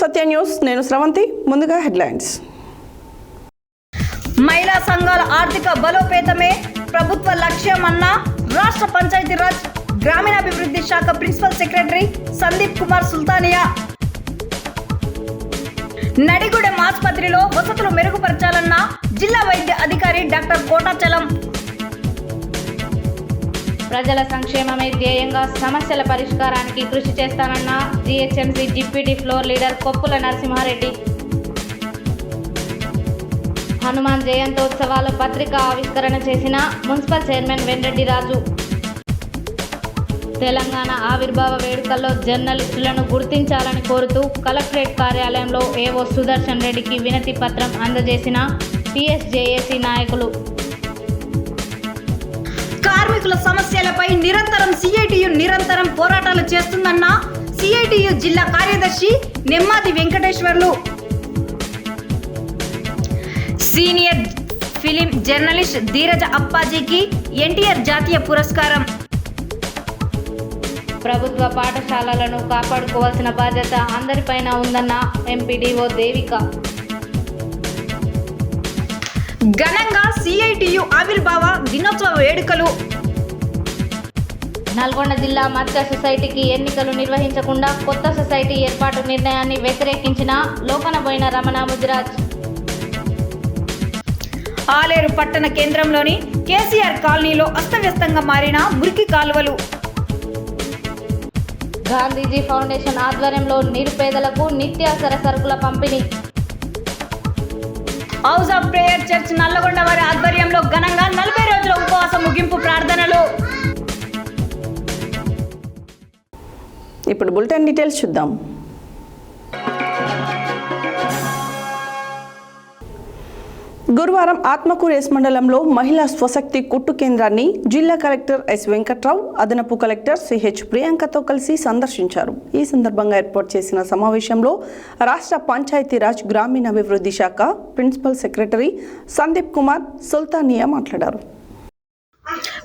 సత్య news, నేను స్రవంతి. ముందుగా headlines. మహిళా సంఘాల ఆర్థిక బలోపేతమే ప్రభుత్వ లక్ష్యమన్న రాష్ట్ర పంచాయతీరాజ్ గ్రామీణాభివృద్ధి శాఖ ప్రిన్సిపల్ సెక్రటరీ సందీప్ కుమార్ సుల్తానియా. నడిగూడెం ఆసుపత్రిలో వసతులు మెరుగుపరచాలన్న జిల్లా వైద్య అధికారి డాక్టర్ కోటాచలం. ప్రజల సంక్షేమమే ధ్యేయంగా సమస్యల పరిష్కారానికి కృషి చేస్తానన్న GHMC deputy floor leader Koppula Narasimha Reddy. Hanuman జయంతోత్సవాల పత్రిక ఆవిష్కరణ చేసిన మున్సిపల్ చైర్మన్ వెంరెడ్డి రాజు. తెలంగాణ ఆవిర్భావ వేడుకల్లో జర్నలిస్టులను గుర్తించాలని కోరుతూ కలెక్టరేట్ కార్యాలయంలో ఏవో సుదర్శన్ రెడ్డికి వినతి పత్రం అందజేసిన టీఎస్జేఏసీ నాయకులు. కార్మికుల సమస్యలపై నిరంతరం సిఐటియు నిరంతరం పోరాటాలు చేస్తుందన్న సిఐటియు జిల్లా కార్యదర్శి Nemmadi Venkateswarlu. Senior film journalist ధీరజ అప్పాజీకి NTR జాతీయ పురస్కారం. ప్రభుత్వ పాఠశాలలను కాపాడుకోవాల్సిన బాధ్యత అందరిపైన ఉందన్న ఎంపీడీఓ దేవిక. ఘనంగా సిఐటియు ఆవిర్భావ దినోత్సవ వేడుకలు. నల్గొండ జిల్లా మత్స్య సొసైటీకి ఎన్నికలు నిర్వహించకుండా కొత్త సొసైటీ ఏర్పాటు నిర్ణయాన్ని వ్యతిరేకించిన లోకనబోయిన రమణ ముదిరాజ్. ఆలేరు పట్టణ కేంద్రంలోని కేసీఆర్ కాలనీలో అస్తవ్యస్తంగా మారిన మురికి కాలువలు. గాంధీజీ ఫౌండేషన్ ఆధ్వర్యంలో నిరుపేదలకు నిత్యావసర సరుకుల పంపిణీ. House of prayer church Nalgonda వారి ఆధ్వర్యంలో ఘనంగా 40 రోజుల ఉపవాస ముగింపు ప్రార్థనలు. ఇప్పుడు బులెటిన్ డీటెయిల్స్ చూద్దాం. గురువారం ఆత్మకూరు ఎస్ మండలంలో మహిళా స్వశక్తి కుట్టు కేంద్రాన్ని జిల్లా కలెక్టర్ ఎస్ వెంకట్రావు, అదనపు కలెక్టర్ సిహెచ్ ప్రియాంకతో కలిసి సందర్శించారు. ఈ సందర్భంగా ఏర్పాటు చేసిన సమావేశంలో రాష్ట్ర పంచాయతీరాజ్ గ్రామీణాభివృద్ధి శాఖ ప్రిన్సిపల్ సెక్రటరీ సందీప్ కుమార్ సుల్తానియా మాట్లాడారు.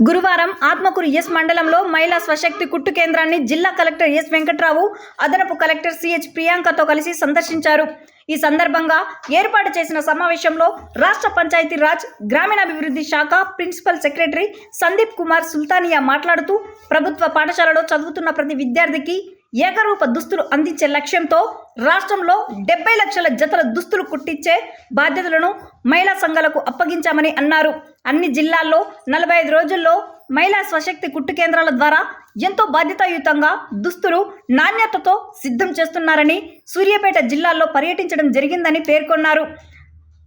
గురువారం ఆత్మకూరు ఎస్ మండలంలో మహిళా స్వశక్తి కుట్టు కేంద్రాన్ని జిల్లా కలెక్టర్ ఎస్ వెంకట్రావు, అదనపు కలెక్టర్ సిహెచ్ ప్రియాంకతో కలిసి సందర్శించారు. ఈ సందర్భంగా ఏర్పాటు చేసిన సమావేశంలో రాష్ట్ర పంచాయతీరాజ్ గ్రామీణాభివృద్ధి శాఖ ప్రిన్సిపల్ సెక్రటరీ సందీప్ కుమార్ సుల్తానియా మాట్లాడుతూ ప్రభుత్వ పాఠశాలలో చదువుతున్న ప్రతి విద్యార్థికి ఏకరూప దుస్తులు అందించే లక్ష్యంతో రాష్ట్రంలో 70 లక్షల జతల దుస్తులు కుట్టించే బాధ్యతలను మహిళా సంఘాలకు అప్పగించామని అన్నారు. అన్ని జిల్లాల్లో 45 రోజుల్లో మహిళా స్వశక్తి కుట్టు కేంద్రాల ద్వారా ఎంతో బాధ్యతాయుతంగా దుస్తులు నాణ్యతతో సిద్ధం చేస్తున్నారని, సూర్యాపేట జిల్లాలో పర్యటించడం జరిగిందని పేర్కొన్నారు.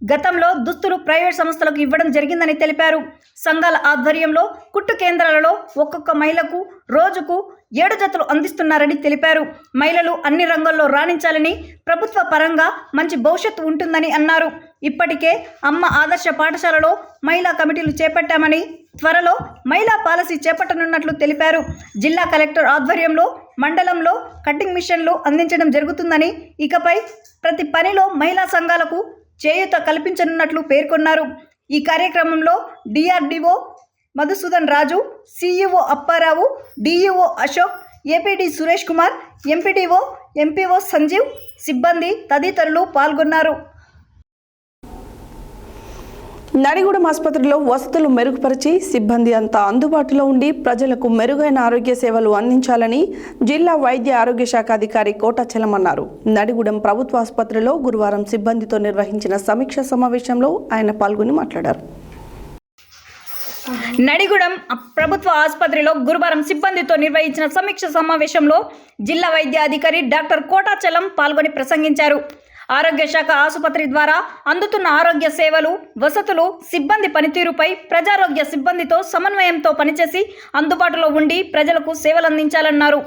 గతంలో దుస్తులు ప్రైవేట్ సంస్థలకు ఇవ్వడం జరిగిందని తెలిపారు. సంఘాల ఆధ్వర్యంలో కుట్టు కేంద్రాలలో ఒక్కొక్క మహిళకు రోజుకు 7 జతలు అందిస్తున్నారని తెలిపారు. మహిళలు అన్ని రంగాల్లో రాణించాలని, ప్రభుత్వ పరంగా మంచి భవిష్యత్తు ఉంటుందని అన్నారు. ఇప్పటికే అమ్మ ఆదర్శ పాఠశాలలో మహిళా కమిటీలు చేపట్టామని, త్వరలో మహిళా పాలసీ చేపట్టనున్నట్లు తెలిపారు. జిల్లా కలెక్టర్ ఆధ్వర్యంలో మండలంలో కటింగ్ మిషన్లు అందించడం జరుగుతుందని, ఇకపై ప్రతి పనిలో మహిళా సంఘాలకు చేయూత కల్పించనున్నట్లు పేర్కొన్నారు. ఈ కార్యక్రమంలో DRDO Madhusudan Raju, CEO Apparao, DEO Ashok, APD Suresh Kumar, MPDO, MPO Sanjeev, సిబ్బంది తదితరులు పాల్గొన్నారు. నడిగూడెం ఆసుపత్రిలో వసతులు మెరుగుపరిచి సిబ్బంది అంతా అందుబాటులో ఉండి ప్రజలకు మెరుగైన ఆరోగ్య సేవలు అందించాలని జిల్లా వైద్య ఆరోగ్య శాఖ అధికారి కోటాచలం అన్నారు. నడిగూడెం ప్రభుత్వ ఆసుపత్రిలో గురువారం సిబ్బందితో నిర్వహించిన సమీక్ష సమావేశంలో ఆయన పాల్గొని మాట్లాడారు. నడిగూడెం ప్రభుత్వ ఆసుపత్రిలో గురువారం సిబ్బందితో నిర్వహించిన సమీక్ష సమావేశంలో జిల్లా వైద్య అధికారి డాక్టర్ కోటాచలం పాల్గొని ప్రసంగించారు. ఆరోగ్య శాఖ ఆసుపత్రి ద్వారా అందుతున్న ఆరోగ్య సేవలు, వసతులు, సిబ్బంది పనితీరుపై ప్రజారోగ్య సిబ్బందితో సమన్వయంతో పనిచేసి అందుబాటులో ఉండి ప్రజలకు సేవలు అందించాలన్నారు.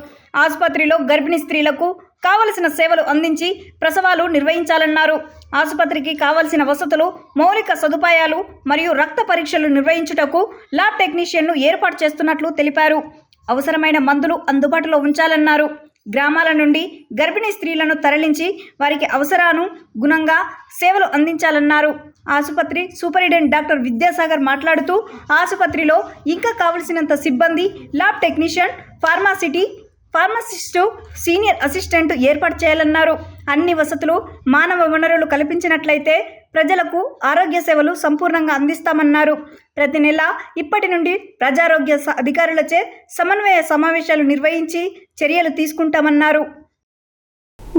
ఆసుపత్రిలో గర్భిణీ స్త్రీలకు కావలసిన సేవలు అందించి ప్రసవాలు నిర్వహించాలన్నారు. ఆసుపత్రికి కావలసిన వసతులు, మౌలిక సదుపాయాలు మరియు రక్త పరీక్షలు నిర్వహించుటకు ల్యాబ్ టెక్నీషియన్ను ఏర్పాటు చేస్తున్నట్లు తెలిపారు. అవసరమైన మందులు అందుబాటులో ఉంచాలన్నారు. గ్రామాల నుండి గర్భిణీ స్త్రీలను తరలించి వారికి అవసరానుగుణంగా సేవలు అందించాలన్నారు. ఆసుపత్రి సూపరింటెండెంట్ డాక్టర్ విద్యాసాగర్ మాట్లాడుతూ ఆసుపత్రిలో ఇంకా కావలసినంత సిబ్బంది, lab technician, pharmacist, senior assistant ఏర్పాటు చేయాలన్నారు. అన్ని వసతులు, మానవ వనరులు కల్పించినట్లయితే ప్రజలకు ఆరోగ్య సేవలు సంపూర్ణంగా అందిస్తామన్నారు. ప్రతి నెల ఇప్పటి నుండి ప్రజారోగ్య అధికారులచే సమన్వయ సమావేశాలు నిర్వహించి చర్యలు తీసుకుంటామన్నారు.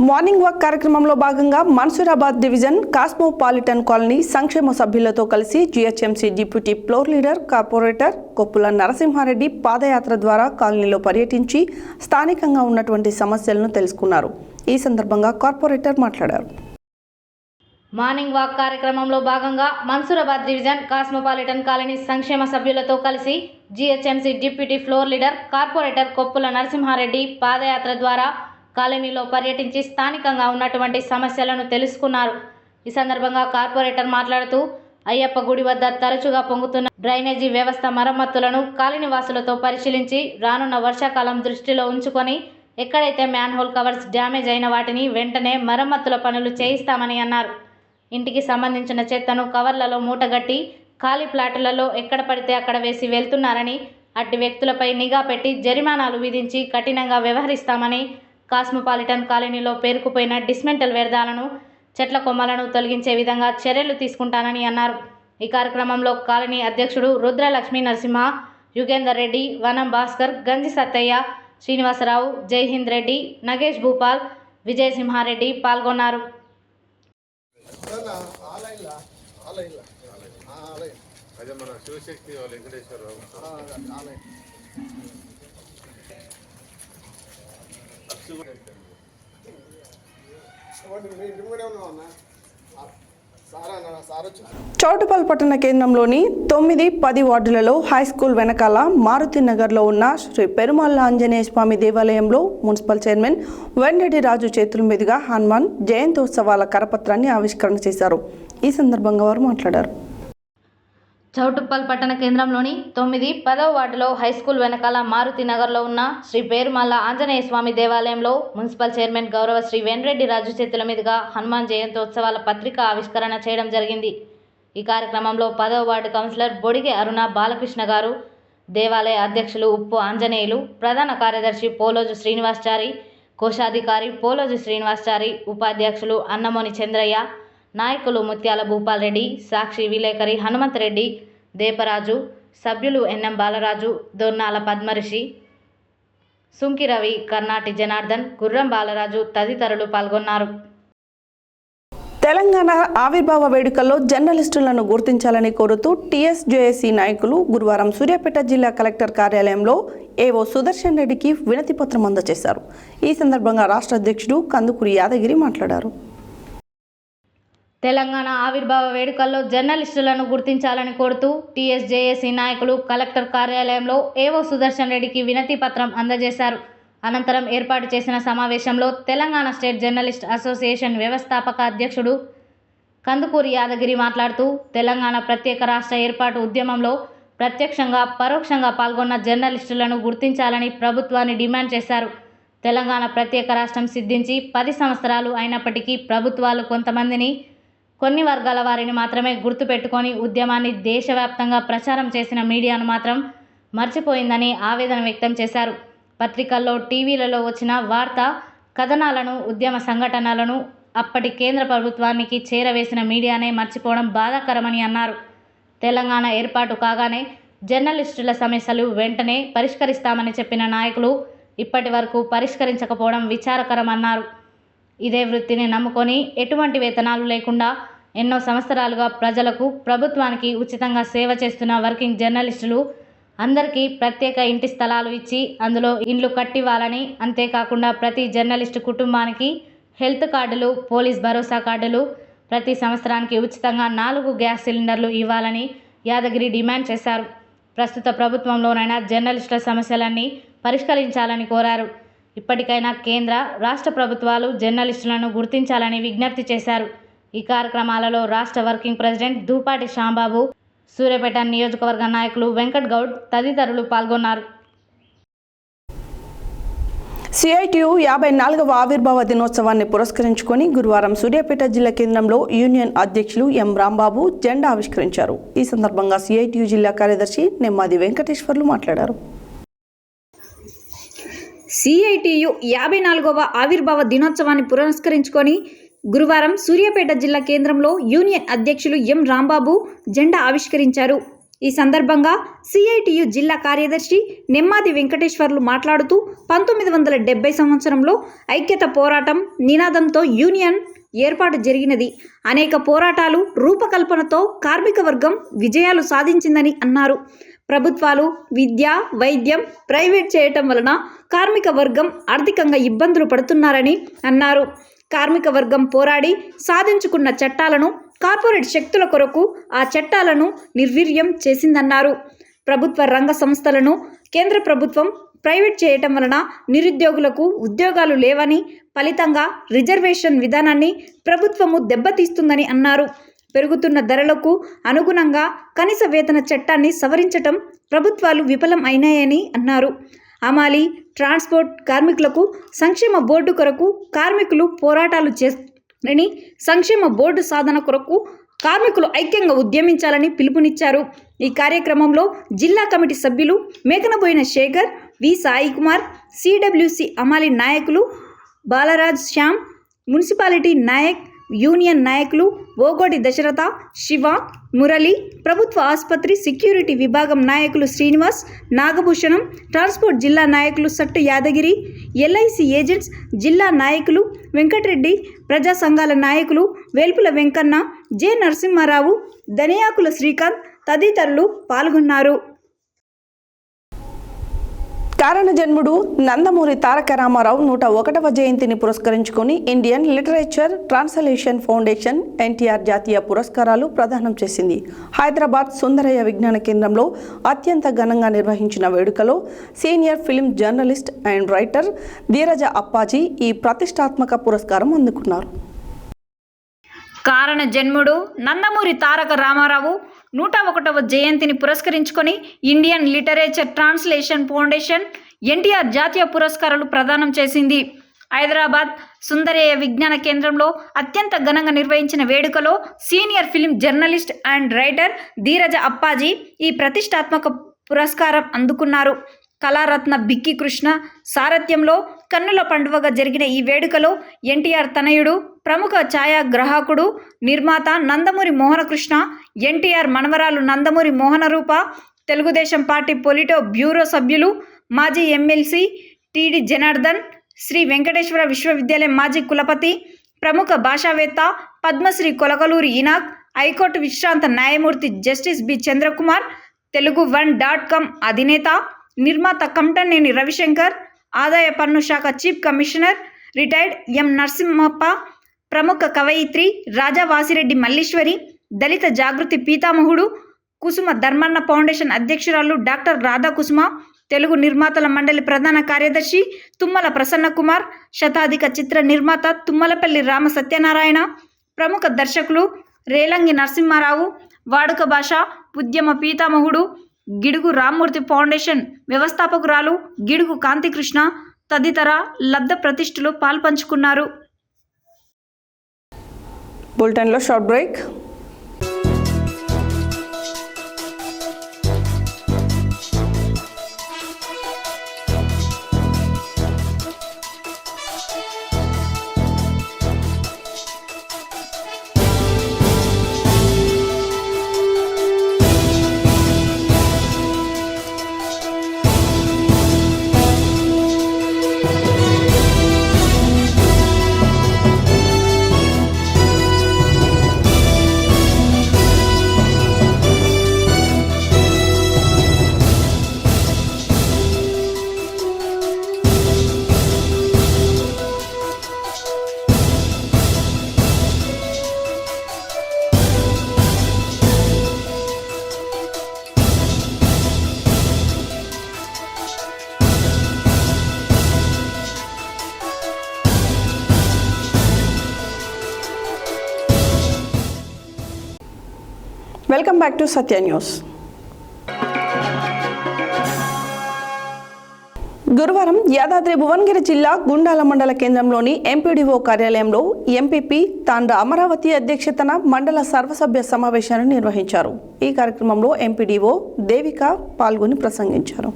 మార్నింగ్ వాక్ కార్యక్రమంలో భాగంగా మన్సూరాబాద్ డివిజన్ కాస్మోపాలిటన్ కాలనీ సంక్షేమ సభ్యులతో కలిసి GHMC deputy floor leader corporator Koppula Narasimha Reddy పాదయాత్ర ద్వారా కాలనీలో పర్యటించి స్థానికంగా ఉన్నటువంటి సమస్యలను తెలుసుకున్నారు. ఈ సందర్భంగా కార్పొరేటర్ మాట్లాడారు. మార్నింగ్ వాక్ కార్యక్రమంలో భాగంగా మన్సూరాబాద్ డివిజన్ కాస్మోపాలిటన్ కాలనీ సంక్షేమ సభ్యులతో కలిసి GHMC deputy floor leader corporator Koppula Narasimha Reddy పాదయాత్ర ద్వారా కాలనీలో పర్యటించి స్థానికంగా ఉన్నటువంటి సమస్యలను తెలుసుకున్నారు. ఈ సందర్భంగా కార్పొరేటర్ మాట్లాడుతూ అయ్యప్ప గుడి వద్ద తరచుగా పొంగుతున్న డ్రైనేజీ వ్యవస్థ మరమ్మతులను కాలనీ వాసులతో పరిశీలించి రానున్న వర్షాకాలం దృష్టిలో ఉంచుకొని ఎక్కడైతే మ్యాన్హోల్ కవర్స్ డ్యామేజ్ అయిన వాటిని వెంటనే మరమ్మతుల పనులు చేయిస్తామని అన్నారు. ఇంటికి సంబంధించిన చెత్తను కవర్లలో మూటగట్టి ఖాళీ ప్లాట్లలో ఎక్కడ పడితే అక్కడ వేసి వెళ్తున్నారని, అట్టి వ్యక్తులపై నిఘా పెట్టి జరిమానాలు విధించి కఠినంగా వ్యవహరిస్తామని, కాస్మోపాలిటన్ కాలనీలో పేరుకుపోయిన డిస్మెంటల్ వ్యర్థాలను, చెట్ల కొమ్మలను తొలగించే విధంగా చర్యలు తీసుకుంటానని అన్నారు. ఈ కార్యక్రమంలో కాలనీ అధ్యక్షుడు రుద్ర లక్ష్మీ నరసింహ, యుగేందర్ రెడ్డి, వనం భాస్కర్, గంజి సత్తయ్య, శ్రీనివాసరావు, జైహింద్ రెడ్డి, నగేష్ భూపాల్, విజయ్ సింహారెడ్డి పాల్గొన్నారు. చౌటుపల్ పట్టణ కేంద్రంలోని 9-10 వార్డులలో హైస్కూల్ వెనకాల మారుతి నగర్లో ఉన్న శ్రీ పెరుమాళ్ళ ఆంజనేయ స్వామి దేవాలయంలో మున్సిపల్ చైర్మన్ వెంరెడ్డి రాజు చేతుల మీదుగా హనుమాన్ జయంతోత్సవాల కరపత్రాన్ని ఆవిష్కరణ చేశారు. ఈ సందర్భంగా వారు మాట్లాడారు. చౌటుప్పల్ పట్టణ కేంద్రంలోని 9-10 వార్డులో హైస్కూల్ వెనకాల మారుతి నగర్లో ఉన్న శ్రీ పేరుమల్ల ఆంజనేయ స్వామి దేవాలయంలో మున్సిపల్ చైర్మన్ గౌరవ శ్రీ వెంరెడ్డి రాజు చేతుల మీదుగా హనుమాన్ జయంతోత్సవాల పత్రిక ఆవిష్కరణ చేయడం జరిగింది. ఈ కార్యక్రమంలో 10వ వార్డు కౌన్సిలర్ బొడిగే అరుణ బాలకృష్ణ గారు, దేవాలయ అధ్యక్షులు ఉప్పు ఆంజనేయులు, ప్రధాన కార్యదర్శి పోలోజు శ్రీనివాసచారి, కోశాధికారి పోలోజు శ్రీనివాసచారి, ఉపాధ్యక్షులు అన్నమోని చంద్రయ్య, నాయకులు ముత్యాల భూపాల్ రెడ్డి, సాక్షి విలేకరి హనుమంతరెడ్డి, దేపరాజు, సభ్యులు ఎన్ఎం బాలరాజు, దొన్నాల పద్మరిషి, సుంకి రవి, కర్నాటి జనార్దన్, గుర్రం బాలరాజు తదితరులు పాల్గొన్నారు. తెలంగాణ ఆవిర్భావ వేడుకల్లో జర్నలిస్టులను గుర్తించాలని కోరుతూ టీఎస్జేఏసీ నాయకులు గురువారం సూర్యాపేట జిల్లా కలెక్టర్ కార్యాలయంలో ఏవో సుదర్శన్ రెడ్డికి వినతి పత్రం అందజేశారు. ఈ సందర్భంగా రాష్ట్ర అధ్యక్షుడు కందుకూరి యాదగిరి మాట్లాడారు. తెలంగాణ ఆవిర్భావ వేడుకల్లో జర్నలిస్టులను గుర్తించాలని కోరుతూ టీఎస్జేఏసీ నాయకులు కలెక్టర్ కార్యాలయంలో ఏవో సుదర్శన్ రెడ్డికి వినతి పత్రం అందజేశారు. అనంతరం ఏర్పాటు చేసిన సమావేశంలో తెలంగాణ స్టేట్ జర్నలిస్ట్ అసోసియేషన్ వ్యవస్థాపక అధ్యక్షుడు కందుకూరి యాదగిరి మాట్లాడుతూ తెలంగాణ ప్రత్యేక రాష్ట్ర ఏర్పాటు ఉద్యమంలో ప్రత్యక్షంగా పరోక్షంగా పాల్గొన్న జర్నలిస్టులను గుర్తించాలని ప్రభుత్వాన్ని డిమాండ్ చేశారు. తెలంగాణ ప్రత్యేక రాష్ట్రం సిద్ధించి 10 సంవత్సరాలు అయినప్పటికీ ప్రభుత్వాలు కొంతమందిని, కొన్ని వర్గాల వారిని మాత్రమే గుర్తుపెట్టుకొని ఉద్యమాన్ని దేశవ్యాప్తంగా ప్రచారం చేసిన మీడియాను మాత్రం మర్చిపోయిందని ఆవేదన వ్యక్తం చేశారు. పత్రికల్లో, టీవీలలో వచ్చిన వార్తా కథనాలను, ఉద్యమ సంఘటనలను అప్పటి కేంద్ర ప్రభుత్వానికి చేరవేసిన మీడియానే మర్చిపోవడం బాధాకరమని అన్నారు. తెలంగాణ ఏర్పాటు కాగానే జర్నలిస్టుల సమస్యలు వెంటనే పరిష్కరిస్తామని చెప్పిన నాయకులు ఇప్పటి వరకు పరిష్కరించకపోవడం విచారకరమన్నారు. ఇదే వృత్తిని నమ్ముకొని ఎటువంటి వేతనాలు లేకుండా ఎన్నో సంవత్సరాలుగా ప్రజలకు, ప్రభుత్వానికి ఉచితంగా సేవ చేస్తున్న వర్కింగ్ జర్నలిస్టులు అందరికీ ప్రత్యేక ఇంటి స్థలాలు ఇచ్చి అందులో ఇండ్లు కట్టివ్వాలని, అంతేకాకుండా ప్రతి జర్నలిస్టు కుటుంబానికి హెల్త్ కార్డులు, పోలీస్ భరోసా కార్డులు, ప్రతి సంవత్సరానికి ఉచితంగా 4 గ్యాస్ సిలిండర్లు ఇవ్వాలని యాదగిరి డిమాండ్ చేశారు. ప్రస్తుత ప్రభుత్వంలోనైనా జర్నలిస్టుల సమస్యలన్నీ పరిష్కరించాలని కోరారు. ఇప్పటికైనా కేంద్ర, రాష్ట్ర ప్రభుత్వాలు జర్నలిస్టులను గుర్తించాలని విజ్ఞప్తి చేశారు. ఈ కార్యక్రమాలలో రాష్ట్ర వర్కింగ్ ప్రెసిడెంట్ దూపాటి శ్యాంబాబు, సూర్యాపేట నియోజకవర్గ నాయకులు వెంకట్ గౌడ్ తదితరులు పాల్గొన్నారు. సిఐటియు 54వ ఆవిర్భావ దినోత్సవాన్ని పురస్కరించుకొని గురువారం సూర్యాపేట జిల్లా కేంద్రంలో యూనియన్ అధ్యక్షులు ఎం రాంబాబు జెండా ఆవిష్కరించారు. ఈ సందర్భంగా సిఐటియు జిల్లా కార్యదర్శి నెమ్మాది వెంకటేశ్వర్లు మాట్లాడారు. సిఐటియు 54వ ఆవిర్భావ దినోత్సవాన్ని పురస్కరించుకొని గురువారం సూర్యాపేట జిల్లా కేంద్రంలో యూనియన్ అధ్యక్షులు ఎం రాంబాబు జెండా ఆవిష్కరించారు. ఈ సందర్భంగా సిఐటియు జిల్లా కార్యదర్శి నెమ్మాది వెంకటేశ్వర్లు మాట్లాడుతూ 1970 సంవత్సరంలో ఐక్యత పోరాటం నినాదంతో యూనియన్ ఏర్పాటు జరిగినది. అనేక పోరాటాలు రూపకల్పనతో కార్మిక వర్గం విజయాలు సాధించిందని అన్నారు. ప్రభుత్వాలు విద్య, వైద్యం ప్రైవేట్ చేయటం వలన కార్మిక వర్గం ఆర్థికంగా ఇబ్బందులు పడుతున్నారని అన్నారు. కార్మిక వర్గం పోరాడి సాధించుకున్న చట్టాలను కార్పొరేట్ శక్తుల కొరకు ఆ చట్టాలను నిర్వీర్యం చేసిందన్నారు. ప్రభుత్వ రంగ సంస్థలను కేంద్ర ప్రభుత్వం ప్రైవేట్ చేయటం వలన నిరుద్యోగులకు ఉద్యోగాలు లేవని, ఫలితంగా రిజర్వేషన్ విధానాన్ని ప్రభుత్వము దెబ్బతీస్తుందని అన్నారు. పెరుగుతున్న ధరలకు అనుగుణంగా కనీస వేతన చట్టాన్ని సవరించటం ప్రభుత్వాలు విఫలం అయినాయని అన్నారు. హమాలీ, ట్రాన్స్పోర్ట్ కార్మికులకు సంక్షేమ బోర్డు కొరకు కార్మికులు పోరాటాలు చేస్తారని, సంక్షేమ బోర్డు సాధన కొరకు కార్మికులు ఐక్యంగా ఉద్యమించాలని పిలుపునిచ్చారు. ఈ కార్యక్రమంలో జిల్లా కమిటీ సభ్యులు మేకనబోయిన శేఖర్, వి సాయి కుమార్, సిడబ్ల్యూసి హమాలీ నాయకులు బాలరాజ్ శ్యామ్, మున్సిపాలిటీ నాయక్, యూనియన్ నాయకులు ఓగోడి దశరథ, శివ, మురళి, ప్రభుత్వ ఆసుపత్రి సెక్యూరిటీ విభాగం నాయకులు శ్రీనివాస్, నాగభూషణం, ట్రాన్స్పోర్ట్ జిల్లా నాయకులు సట్టు యాదగిరి, ఎల్ఐసి ఏజెంట్స్ జిల్లా నాయకులు వెంకటరెడ్డి, ప్రజా సంఘాల నాయకులు వేల్పుల వెంకన్న, జె నరసింహారావు, దనియాకుల శ్రీకాంత్ తదితరులు పాల్గొన్నారు. కారణ జన్ముడు నందమూరి తారక రామారావు 101వ జయంతిని పురస్కరించుకొని Indian literature translation foundation NTR జాతీయ పురస్కారాలు ప్రదానం చేసింది. హైదరాబాద్ సుందరయ్య విజ్ఞాన కేంద్రంలో అత్యంత ఘనంగా నిర్వహించిన వేడుకలో senior film journalist and writer Dheeraja Appaji ఈ ప్రతిష్టాత్మక పురస్కారం అందుకున్నారు. కారణ జన్ముడు నందమూరి తారక రామారావు 101వ జయంతిని పురస్కరించుకొని Indian literature translation foundation NTR జాతీయ పురస్కారాలు ప్రదానం చేసింది. హైదరాబాద్ సుందరయ్య విజ్ఞాన కేంద్రంలో అత్యంత ఘనంగా నిర్వహించిన వేడుకలో senior film journalist and writer Dheeraja Appaji ఈ ప్రతిష్టాత్మక పురస్కారం అందుకున్నారు. కళారత్న బిక్కి కృష్ణ సారథ్యంలో కన్నుల పండువగా జరిగిన ఈ వేడుకలో ఎన్టీఆర్ తనయుడు, ప్రముఖ ఛాయాగ్రాహకుడు, నిర్మాత నందమూరి మోహనకృష్ణ, ఎన్టీఆర్ మనవరాలు నందమూరి మోహనరూప, తెలుగుదేశం పార్టీ పొలిటో బ్యూరో సభ్యులు, మాజీ ఎమ్మెల్సీ టిడి జనార్దన్, శ్రీ వెంకటేశ్వర విశ్వవిద్యాలయం మాజీ కులపతి, ప్రముఖ భాషావేత్త పద్మశ్రీ కొలకలూరి ఇనాక్, హైకోర్టు విశ్రాంత న్యాయమూర్తి జస్టిస్ బి చంద్రకుమార్, తెలుగు1.com అధినేత, నిర్మాత కంటనేని రవిశంకర్, ఆదాయ పన్ను శాఖ చీఫ్ కమిషనర్ రిటైర్డ్ ఎం నరసింహప్ప, ప్రముఖ కవయిత్రి రాజా వాసిరెడ్డి మల్లీశ్వరి, దళిత జాగృతి పీతామహుడు, కుసుమ ధర్మన్న ఫౌండేషన్ అధ్యక్షురాలు డాక్టర్ రాధాకుసుమ, తెలుగు నిర్మాతల మండలి ప్రధాన కార్యదర్శి తుమ్మల ప్రసన్నకుమార్, శతాధిక చిత్ర నిర్మాత తుమ్మలపల్లి రామ సత్యనారాయణ, ప్రముఖ దర్శకులు రేలంగి నరసింహారావు, వాడుక భాష ఉద్యమ పీతామహుడు గిడుగు రామ్మూర్తి ఫౌండేషన్ వ్యవస్థాపకురాలు గిడుగు కాంతికృష్ణ తదితర లబ్ధ ప్రతిష్ఠులు పాల్పంచుకున్నారు. బులెటిన్లో short break. Welcome back to Satya news. గురువారం యాదాద్రి భువనగిరి జిల్లా గుండాల మండల కేంద్రంలోని ఎంపీడీఓ కార్యాలయంలో ఎంపీపీ తాండ్ర అమరావతి అధ్యక్షతన మండల సర్వసభ్య సమావేశాన్ని నిర్వహించారు. ఈ కార్యక్రమంలో ఎంపీడీఓ దేవిక పాల్గొని ప్రసంగించారు.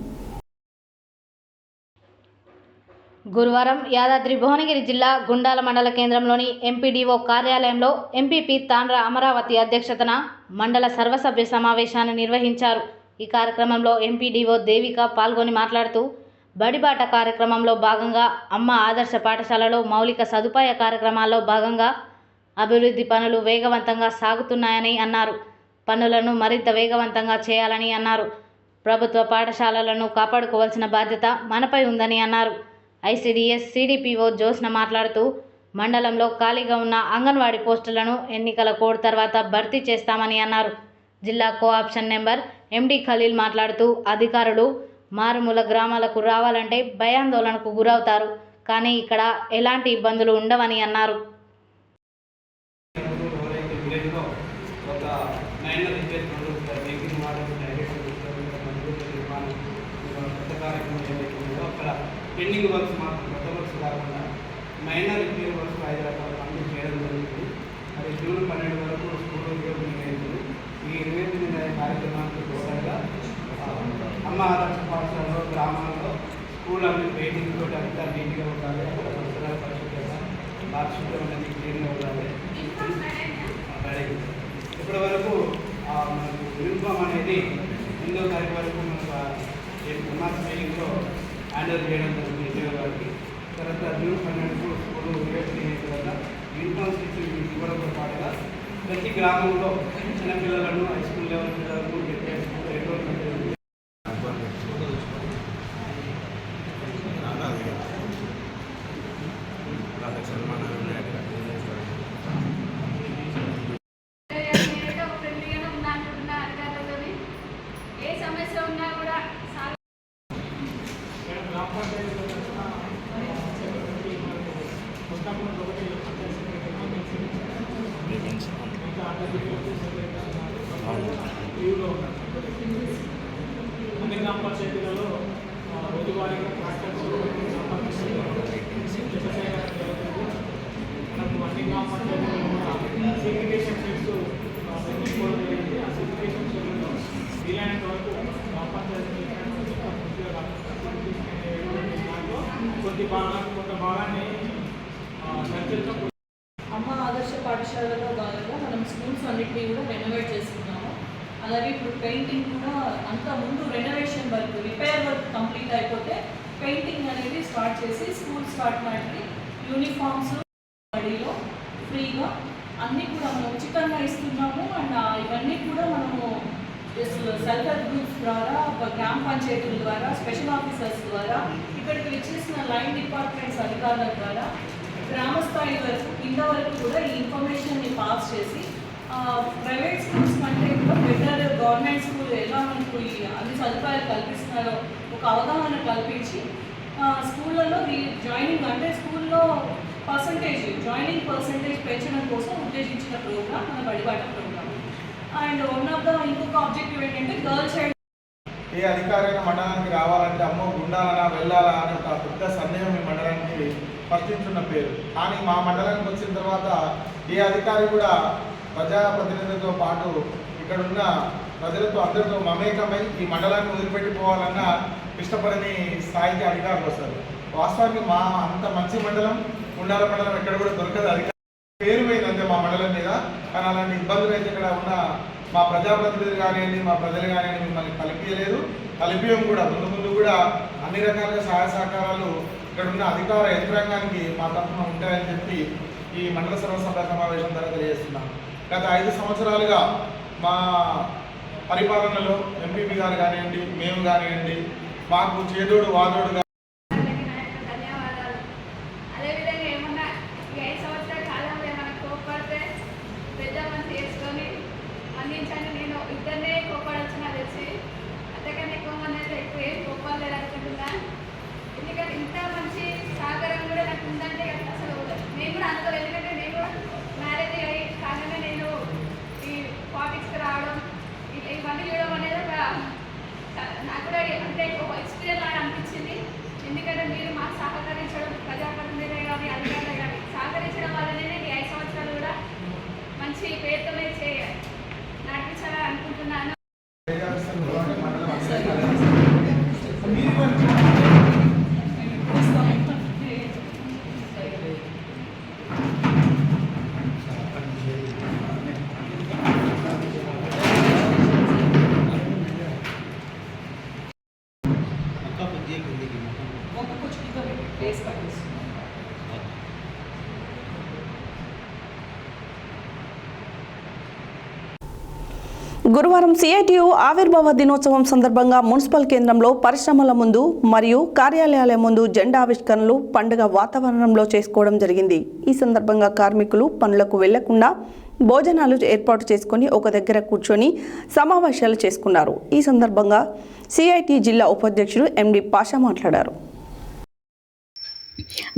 గురువారం యాదాద్రి భువనగిరి జిల్లా గుండాల మండల కేంద్రంలోని ఎంపీడీఓ కార్యాలయంలో ఎంపీపీ తాండ్ర అమరావతి అధ్యక్షతన మండల సర్వసభ్య సమావేశాన్ని నిర్వహించారు. ఈ కార్యక్రమంలో ఎంపీడీఓ దేవిక పాల్గొని మాట్లాడుతూ బడిబాట కార్యక్రమంలో భాగంగా అమ్మ ఆదర్శ పాఠశాలలో మౌలిక సదుపాయ కార్యక్రమాల్లో భాగంగా అభివృద్ధి పనులు వేగవంతంగా సాగుతున్నాయని అన్నారు. పనులను మరింత వేగవంతంగా చేయాలని అన్నారు. ప్రభుత్వ పాఠశాలలను కాపాడుకోవాల్సిన బాధ్యత మనపై ఉందని అన్నారు. ఐసీడీఎస్ సిడిపిఓ జోస్న మాట్లాడుతూ మండలంలో ఖాళీగా ఉన్న అంగన్వాడీ పోస్టులను ఎన్నికల కోడ్ తర్వాత భర్తీ చేస్తామని అన్నారు. జిల్లా కోఆప్షన్ నెంబర్ ఎండి ఖలీల్ మాట్లాడుతూ అధికారులు మారుమూల గ్రామాలకు రావాలంటే భయాందోళనకు గురవుతారు, కానీ ఇక్కడ ఎలాంటి ఇబ్బందులు ఉండవని అన్నారు. పెండింగ్ వర్క్స్ మాత్రం కొత్త వర్క్స్ కాకుండా మైనర్ రిపేర్ వర్క్స్ 5 రకాల పనులు చేయడం జరుగుతుంది. అది జూన్ 12 వరకు స్కూల్ రీఓపెనింగ్ అయింది. ఈ రీఓపెనింగ్ అనే కార్యక్రమానికి టోటల్గా అమ్మ ఆదర్శ పాఠశాలలో గ్రామాల్లో స్కూల్ అన్ని పెయింటింగ్ తోటి అంతా నీట్గా ఉండాలి, అక్కడ పరిసరాల పరిశుభ్రత పారిశుభ్రం అనేది క్లీన్గా ఉండాలి. ఇప్పటి వరకు మనకు యూనిఫామ్ అనేది 8వ తారీఖు వరకు మనకు ఎంఆర్స్ మీటింగ్లో హ్యాండ్ ఓవర్ చేయడం జరుగుతుంది ఇండియా గారికి. తర్వాత జూన్ 12 స్కూల్ రీఓపెనింగ్ అయిన తర్వాత యూనిఫామ్స్ ఇవ్వడంతో పాటుగా ప్రతి గ్రామంలో చిన్నపిల్లలను హై స్కూల్ లెవెల్ పిల్లలను ఎన్రోల్మెంట్ అన్ని గ్రామ పంచాయతీలలో రోజువారీగా ట్రాక్టర్స్ మనకు అన్ని గ్రామ పంచాయతీలలో కూడా సెగ్రిగేషన్ సెల్స్ పెట్టుకోవడం జరిగింది. ఆ సెగ్రిగేషన్ సెల్లో వీలైనంత వరకు గ్రామ పంచాయతీ కొద్ది భాగాన్ని కొంత భాగాన్ని చర్చలతో అమ్మ ఆదర్శ పాఠశాలలో భాగంగా మనం స్కూల్స్ అన్నింటినీ కూడా రెనోవేట్ చేసుకున్నాము. అలాగే ఇప్పుడు పెయింటింగ్ కూడా అంతా ముందు renovation work, repair work complete అయిపోతే పెయింటింగ్ అనేది స్టార్ట్ చేసి స్కూల్ స్టార్ట్ ಮಾಡಿ యూనిఫామ్స్ బడిలో ఫ్రీగా అన్నీ కూడా మనం ఉచితంగా ఇస్తున్నాము. అండ్ ఇవన్నీ కూడా మనము సెల్ఫ్ హెల్ప్ గ్రూప్స్ ద్వారా, గ్రామ పంచాయతీల ద్వారా, స్పెషల్ ఆఫీసర్స్ ద్వారా, ఇక్కడికి వచ్చేసిన లైన్ డిపార్ట్మెంట్స్ అధికారుల ద్వారా గ్రామ స్థాయి వరకు కింద వరకు కూడా ఈ ఇన్ఫర్మేషన్ని పాస్ చేసి ప్రైవేట్ స్కూల్స్ కంటే కూడా బెటర్ గవర్నమెంట్ స్కూల్ ఎలా మనకు ఈ అన్ని సదుపాయాలు కల్పిస్తున్నారో ఒక అవగాహన కల్పించి స్కూళ్ళలో జాయినింగ్ అంటే స్కూల్లో జాయినింగ్ పర్సంటేజ్ పెంచడం కోసం ఉద్దేశించిన ప్రోగ్రామ్ మన Badibata programme. And one of the ఇంకొక ఆబ్జెక్టివ్ ఏంటంటే గర్ల్ చైల్డ్. ఏ అధికారైన మండలానికి రావాలంటే అమ్మో గుండాలనా వెళ్ళాలా అని ఒక పెద్ద సందేహం ఈ మండలానికి స్పష్టించున్న పేరు. కానీ మా మండలానికి వచ్చిన తర్వాత ఏ అధికారి కూడా ప్రజాప్రతినిధులతో పాటు ఇక్కడున్న ప్రజలతో అందరితో మమేకమై ఈ మండలాన్ని వదిలిపెట్టిపోవాలన్న ఇష్టపడని స్థాయికి అధికారులు వస్తారు. వాస్తవానికి మా అంత మంచి మండలం గుండాల మండలం ఎక్కడ కూడా దొరకదు. అధికారులు పేరు పోయిందంటే మా మండలం మీద. కానీ అలాంటి ఇబ్బందులు అయితే ఇక్కడ ఉన్న మా ప్రజాప్రతినిధులు కానివ్వండి, మా ప్రజలు కానివ్వండి మిమ్మల్ని కలిపియం కూడా ముందు కూడా అన్ని రకాలుగా సహాయ సహకారాలు ఇక్కడ ఉన్న అధికార యంత్రాంగానికి మా తరఫున ఉంటాయని చెప్పి ఈ మండల సర్వసభ సమావేశం ద్వారా తెలియజేస్తున్నాం. గత 5 సంవత్సరాలుగా మా పరిపాలనలో ఎంపీపీ గారు కానివ్వండి, మేము కానివ్వండి, మాకు చేదోడు వాదోడుగా నాకు కూడా అంటే ఒక ఎక్స్పీరియన్స్ లాగా అనిపించింది. ఎందుకంటే మీరు మాకు సహకరించడం, ప్రజాప్రతినిధులే కానీ అధికారులే కానీ సహకరించడం వల్లనే నేను 5 సంవత్సరాలు కూడా మంచి పేరుతోనే నడిపించాలని అనుకుంటున్నాను. గురువారం సిఐటియు ఆవిర్భావ దినోత్సవం సందర్భంగా మున్సిపల్ కేంద్రంలో పరిశ్రమల ముందు మరియు కార్యాలయాల ముందు జెండా ఆవిష్కరణలు పండుగ వాతావరణంలో చేసుకోవడం జరిగింది. ఈ సందర్భంగా కార్మికులు పనులకు వెళ్లకుండా భోజనాలు ఏర్పాటు చేసుకుని ఒక దగ్గర కూర్చొని సమావేశాలు చేసుకున్నారు. ఈ సందర్భంగా సిఐటి జిల్లా ఉపాధ్యక్షుడు ఎండి పాషా మాట్లాడారు.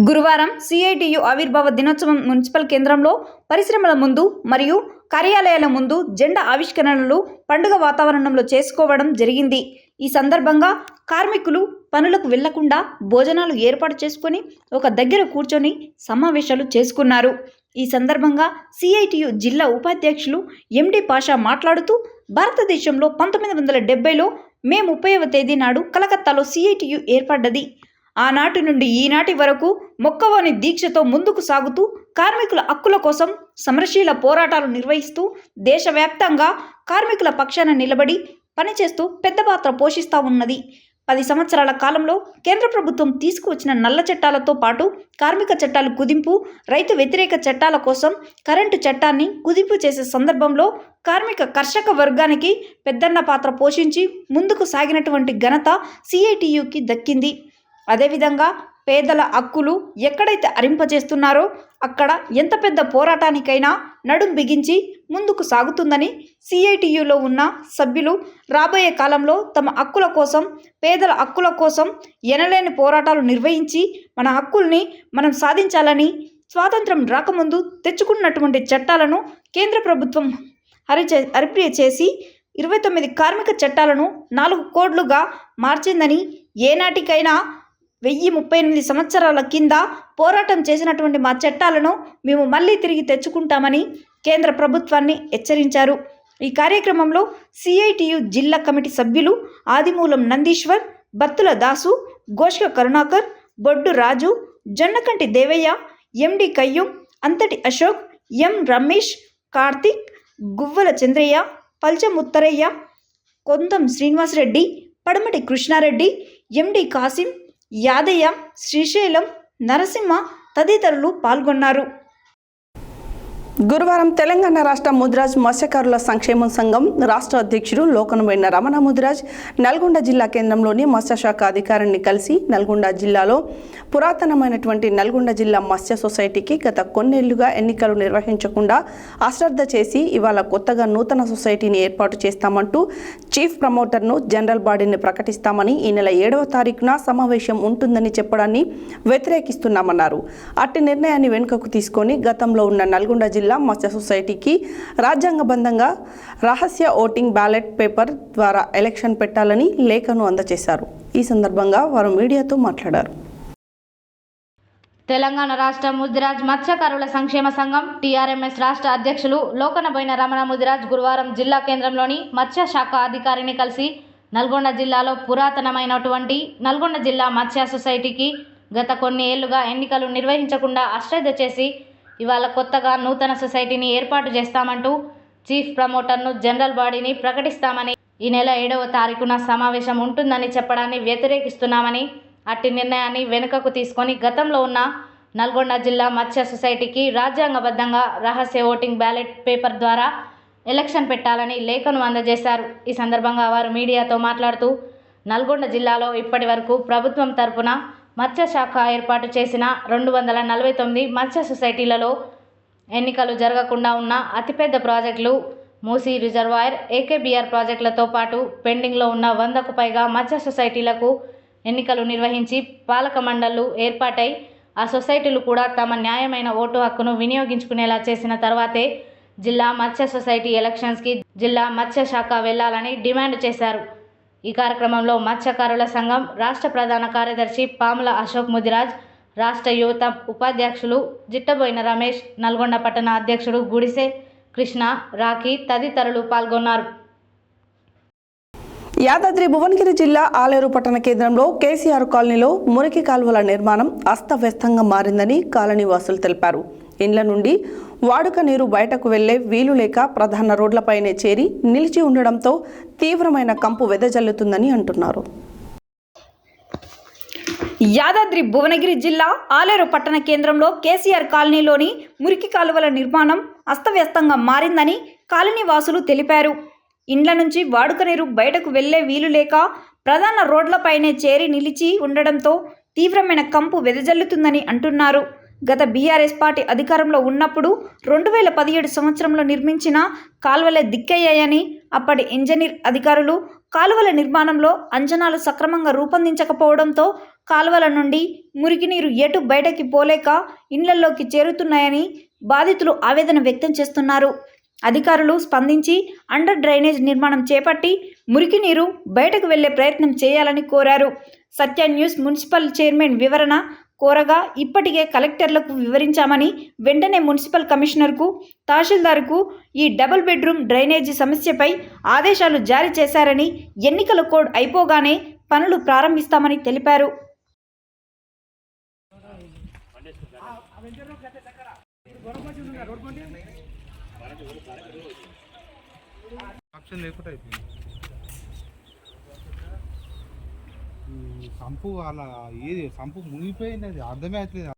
గురువారం సిఐటియు ఆవిర్భావ దినోత్సవం మున్సిపల్ కేంద్రంలో పరిశ్రమల ముందు మరియు కార్యాలయాల ముందు జెండా ఆవిష్కరణలు పండుగ వాతావరణంలో చేసుకోవడం జరిగింది. ఈ సందర్భంగా కార్మికులు పనులకు వెళ్లకుండా భోజనాలు ఏర్పాటు చేసుకొని ఒక దగ్గర కూర్చొని సమావేశాలు చేసుకున్నారు. ఈ సందర్భంగా సిఐటియు జిల్లా ఉపాధ్యక్షులు ఎండి పాషా మాట్లాడుతూ భారతదేశంలో 1970లో మే 30వ తేదీ నాడు కలకత్తాలో సిఐటియు ఏర్పడ్డది. ఆనాటి నుండి ఈనాటి వరకు మొక్కవోని దీక్షతో ముందుకు సాగుతూ కార్మికుల హక్కుల కోసం సమరశీల పోరాటాలు నిర్వహిస్తూ దేశవ్యాప్తంగా కార్మికుల పక్షాన నిలబడి పనిచేస్తూ పెద్ద పాత్ర పోషిస్తూ ఉన్నది. 10 సంవత్సరాల కాలంలో కేంద్ర ప్రభుత్వం తీసుకువచ్చిన నల్ల చట్టాలతో పాటు కార్మిక చట్టాలు కుదింపు, రైతు వ్యతిరేక చట్టాల కోసం కరెంటు చట్టాన్ని కుదింపు చేసే సందర్భంలో కార్మిక కర్షక వర్గానికి పెద్దన్న పాత్ర పోషించి ముందుకు సాగినటువంటి ఘనత సిఐటియుకి దక్కింది. అదేవిధంగా పేదల హక్కులు ఎక్కడైతే అరింపజేస్తున్నారో అక్కడ ఎంత పెద్ద పోరాటానికైనా నడుం బిగించి ముందుకు సాగుతుందని సిఐటియులో ఉన్న సభ్యులు రాబోయే కాలంలో తమ హక్కుల కోసం, పేదల హక్కుల కోసం ఎనలేని పోరాటాలు నిర్వహించి మన హక్కుల్ని మనం సాధించాలని, స్వాతంత్రం రాకముందు తెచ్చుకున్నటువంటి చట్టాలను కేంద్ర ప్రభుత్వం హరిప్రియ చేసి 29 కార్మిక చట్టాలను 4 కోడ్లుగా మార్చిందని, ఏనాటికైనా 1038 సంవత్సరాల కింద పోరాటం చేసినటువంటి మా చట్టాలను మేము మళ్ళీ తిరిగి తెచ్చుకుంటామని కేంద్ర ప్రభుత్వాన్ని హెచ్చరించారు. ఈ కార్యక్రమంలో సిఐటియు జిల్లా కమిటీ సభ్యులు ఆదిమూలం నందీశ్వర్, బత్తుల దాసు, గోష్క కరుణాకర్, బొడ్డు రాజు, జొన్నకంటి దేవయ్య, ఎండి కయ్యూం, అంతటి అశోక్, ఎం రమేష్, కార్తిక్, గువ్వల చంద్రయ్య, పల్చముత్తరయ్య, కొంతం శ్రీనివాసరెడ్డి, పడమటి కృష్ణారెడ్డి, ఎండి కాసిం, యాదయ్య, శ్రీశైలం, నరసింహ తదితరులు పాల్గొన్నారు. గురువారం తెలంగాణ రాష్ట్ర ముదిరాజ్ మత్స్యకారుల సంక్షేమ సంఘం రాష్ట్ర అధ్యక్షుడు లోకనబోయిన రమణ ముదిరాజ్ నల్గొండ జిల్లా కేంద్రంలోని మత్స్యశాఖ అధికారిని కలిసి నల్గొండ జిల్లాలో పురాతనమైనటువంటి నల్గొండ జిల్లా మత్స్య సొసైటీకి గత కొన్నేళ్లుగా ఎన్నికలు నిర్వహించకుండా అశ్రద్ధ చేసి ఇవాళ కొత్తగా నూతన సొసైటీని ఏర్పాటు చేస్తామంటూ చీఫ్ ప్రమోటర్ను జనరల్ బాడీని ప్రకటిస్తామని ఈ నెల 7వ తారీఖున సమావేశం ఉంటుందని చెప్పడాన్ని వ్యతిరేకిస్తున్నామన్నారు. అట్టి నిర్ణయాన్ని వెనుకకు తీసుకొని గతంలో ఉన్న నల్గొండ జిల్లా మత్స్య సొసైటీకి రాజ్యాంగబద్ధంగా రహస్య ఓటింగ్ బ్యాలెట్ పేపర్ ద్వారా ఎలక్షన్ పెట్టాలని లేఖను అందజేశారు. ఈ సందర్భంగా వారు మీడియాతో మాట్లాడారు. తెలంగాణ రాష్ట్ర ముదిరాజ్ మత్స్యకారుల సంక్షేమ సంఘం టీఆర్ఎంఎస్ రాష్ట్ర అధ్యక్షులు లోకనబోయిన రమణ ముదిరాజ్ గురువారం జిల్లా కేంద్రంలోని మత్స్య శాఖ అధికారిని కలిసి నల్గొండ జిల్లాలో పురాతనమైనటువంటి నల్గొండ జిల్లా మత్స్య సొసైటీకి గత కొన్ని ఏళ్లుగా ఎన్నికలు నిర్వహించకుండా అశ్రద్ధ చేసి ఇవాళ కొత్తగా నూతన సొసైటీని ఏర్పాటు చేస్తామంటూ చీఫ్ ప్రమోటర్ను జనరల్ బాడీని ప్రకటిస్తామని ఈ నెల 7వ తారీఖున సమావేశం ఉంటుందని చెప్పడాన్ని వ్యతిరేకిస్తున్నామని, అట్టి నిర్ణయాన్ని వెనుకకు తీసుకొని గతంలో ఉన్న నల్గొండ జిల్లా మత్స్య సొసైటీకి రాజ్యాంగబద్ధంగా రహస్య ఓటింగ్ బ్యాలెట్ పేపర్ ద్వారా ఎలక్షన్ పెట్టాలని లేఖను అందజేశారు. ఈ సందర్భంగా వారు మీడియాతో మాట్లాడుతూ నల్గొండ జిల్లాలో ఇప్పటి వరకు ప్రభుత్వం తరపున మత్స్యశాఖ ఏర్పాటు చేసిన 249 మత్స్య సొసైటీలలో ఎన్నికలు జరగకుండా ఉన్న అతిపెద్ద ప్రాజెక్టులు మూసీ రిజర్వాయర్, ఏకేబీఆర్ ప్రాజెక్టులతో పాటు పెండింగ్లో ఉన్న 100కు పైగా మత్స్య సొసైటీలకు ఎన్నికలు నిర్వహించి పాలక మండళ్లు ఏర్పాటై ఆ సొసైటీలు కూడా తమ న్యాయమైన ఓటు హక్కును వినియోగించుకునేలా చేసిన తర్వాతే జిల్లా మత్స్య సొసైటీ ఎలక్షన్స్కి జిల్లా మత్స్యశాఖ వెళ్లాలని డిమాండ్ చేశారు. ఈ కార్యక్రమంలో మత్స్యకారుల సంఘం రాష్ట్ర ప్రధాన కార్యదర్శి పాముల అశోక్ ముదిరాజ్, రాష్ట్ర యువత ఉపాధ్యక్షులు జిట్టబోయిన రమేష్, నల్గొండ పట్టణ అధ్యక్షుడు గుడిసె కృష్ణ, రాఖీ తదితరులు పాల్గొన్నారు. యాదాద్రి భువనగిరి జిల్లా ఆలేరు పట్టణ కేంద్రంలో కేసీఆర్ కాలనీలో మురికి కాలువల నిర్మాణం అస్తవ్యస్తంగా మారిందని కాలనీ వాసులు తెలిపారు. ఇండ్ల నుండి వాడుక నీరు బయటకు వెళ్లే వీలు లేక ప్రధాన రోడ్లపైనే చేరి నిలిచి ఉండడంతో తీవ్రమైన కంపు వెదజల్లుతుందని అంటున్నారు. యాదాద్రి భువనగిరి జిల్లా ఆలేరు పట్టణ కేంద్రంలో కేసీఆర్ కాలనీలోని మురికి కాలువల నిర్మాణం అస్తవ్యస్తంగా మారిందని కాలనీ వాసులు తెలిపారు. ఇండ్ల నుంచి వాడుక నీరు బయటకు వెళ్లే వీలు లేక ప్రధాన రోడ్లపైనే చేరి నిలిచి ఉండడంతో తీవ్రమైన కంపు వెదజల్లుతుందని అంటున్నారు. గత బీఆర్ఎస్ పార్టీ అధికారంలో ఉన్నప్పుడు 2017 సంవత్సరంలో నిర్మించిన కాలువలే దిక్కయ్యాయని, అప్పటి ఇంజనీర్ అధికారులు కాలువల నిర్మాణంలో అంచనాలు సక్రమంగా రూపొందించకపోవడంతో కాలువల నుండి మురికి నీరు ఎటు బయటకి పోలేక ఇండ్లలోకి చేరుతున్నాయని బాధితులు ఆవేదన వ్యక్తం చేస్తున్నారు. అధికారులు స్పందించి అండర్ డ్రైనేజ్ నిర్మాణం చేపట్టి మురికి నీరు బయటకు వెళ్లే ప్రయత్నం చేయాలని కోరారు. సత్య న్యూస్ మున్సిపల్ చైర్మన్ వివరణ కోరగా ఇప్పటికే కలెక్టర్లకు వివరించామని, వెంటనే మున్సిపల్ కమిషనర్కు, తహసీల్దార్కు ఈ డబుల్ బెడ్రూమ్ డ్రైనేజీ సమస్యపై ఆదేశాలు జారీ చేశారని, ఎన్నికల కోడ్ అయిపోగానే పనులు ప్రారంభిస్తామని తెలిపారు. సంపు అలా ఏది సంపు మునిగిపోయింది, అది అర్థమే అవుతుంది.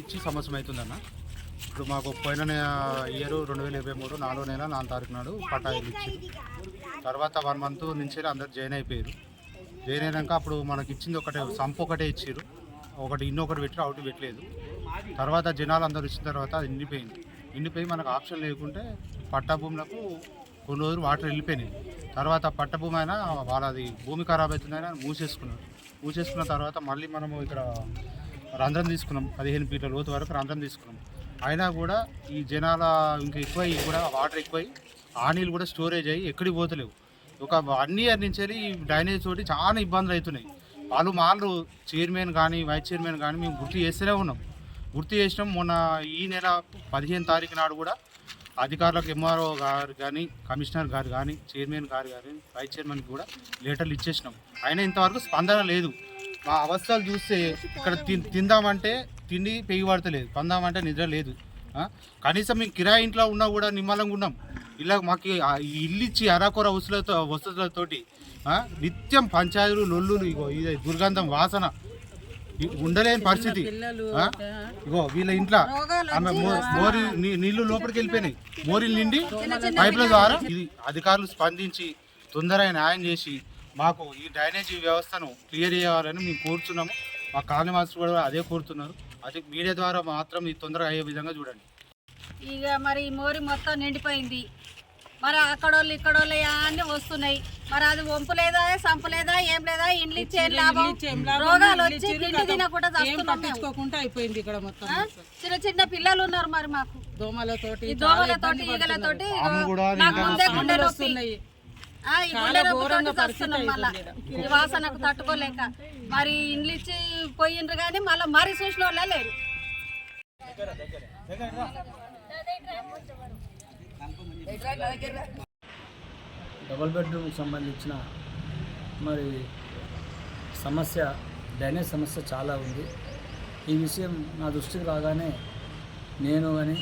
ఇచ్చి సంవత్సరం అవుతుందన్న. ఇప్పుడు మాకు పోయిన ఇయర్ 2023 4వ నెల 4వ తారీఖు నాడు పట్టా ఇల్లు ఇచ్చింది. తర్వాత 1 మంత్ నుంచి అందరు జాయిన్ అయిపోయారు. జాయిన్ అయినాక అప్పుడు మనకి ఇచ్చింది ఒకటే సంపు ఒకటే ఇచ్చారు. ఒకటి ఇన్నొకటి పెట్టారు, అవుట్ పెట్టలేదు. తర్వాత జనాలు అందరూ ఇచ్చిన తర్వాత అది నిండిపోయి మనకు ఆప్షన్ లేకుంటే పట్టా భూములకు కొన్ని రోజులు వాటర్ వెళ్ళిపోయినాయి. తర్వాత పట్ట భూమి అయినా వాళ్ళది భూమి ఖరాబ్ అవుతుందని మూసేసుకున్న తర్వాత మళ్ళీ మనము ఇక్కడ రంధ్రం తీసుకున్నాం. 15 ఫీట్ల లోతు వరకు రంధ్రం తీసుకున్నాం. అయినా కూడా ఈ జనాల ఇంకా ఎక్కువ కూడా వాటర్ ఎక్కువై ఆ నీళ్ళు కూడా స్టోరేజ్ అయ్యి ఎక్కడికి పోతలేవు. ఒక 1 ఇయర్ నుంచి ఈ డ్రైనేజ్ తోటి చాలా ఇబ్బందులు అవుతున్నాయి. వాళ్ళు చైర్మన్ కానీ వైస్ చైర్మన్ కానీ మేము గుర్తు చేసినాం. మొన్న ఈ నెల 15 తారీఖు నాడు కూడా అధికారులకు ఎంఆర్ఓ గారు కానీ, కమిషనర్ గారు కానీ, చైర్మన్ గారు కానీ, వైస్ చైర్మన్కి కూడా లెటర్లు ఇచ్చేసినాం. అయినా ఇంతవరకు స్పందన లేదు. మా అవస్థలు చూస్తే ఇక్కడ తిందామంటే తిండి పెయ్యి పడతలేదు, పందామంటే నిద్ర లేదు. కనీసం మేము కిరాయి ఇంట్లో ఉన్నా కూడా నిమ్మలంగా ఉన్నాం. ఇలా మాకు ఇల్లు ఇచ్చి అరాకొర వసతులతోటి నిత్యం పంచాయతీలు లొల్లులు, ఇగో ఇది దుర్గంధం వాసన ఉండలేని పరిస్థితి. ఇగో వీళ్ళ ఇంట్లో ఆమె మోరి నీళ్లు లోపలికి వెళ్ళిపోయినాయి. మోరీలు నిండి పైపుల ద్వారా ఇది అధికారులు స్పందించి తొందరగా న్యాయం చేసి మాకు ఈ డ్రైనేజీ వ్యవస్థను క్లియర్ చేయాలని మేము కోరుతున్నాము. మా కాలనీ మాస్టర్ కూడా అదే కోరుతున్నారు. అది మీడియా ద్వారా మాత్రం ఇది తొందరగా అయ్యే విధంగా చూడండి. ఇక మరి మోరి మొత్తం నిండిపోయింది. మరి అక్కడోళ్ళు ఇక్కడోళ్ళు అన్నీ వస్తున్నాయి. మరి అది వంపు లేదా, సంపు లేదా, ఏం లేదా, ఇండ్లు ఇచ్చే లాభం, రోగాలు వచ్చి తిండి తినకుండా పట్టించుకోకుండా అయిపోయింది. ఇక్కడ మొత్తం చిన్న పిల్లలు ఉన్నారు. మరి మాకు దోమలతోటి ఈగలతోటి నాకు ముందే గుండెలు వస్తున్నాయి. ఈ గుండె వస్తున్నాం. మళ్ళా ఈ వాసనకు తట్టుకోలేక మరి ఇండ్లు ఇచ్చి పోయిండ్రు కానీ మళ్ళీ మరి చూసిన వాళ్ళే లేరు. డబుల్ బెడ్రూమ్కి సంబంధించిన మరి సమస్య, డ్రైనేజ్ సమస్య చాలా ఉంది. ఈ విషయం నా దృష్టికి రాగానే నేను కానీ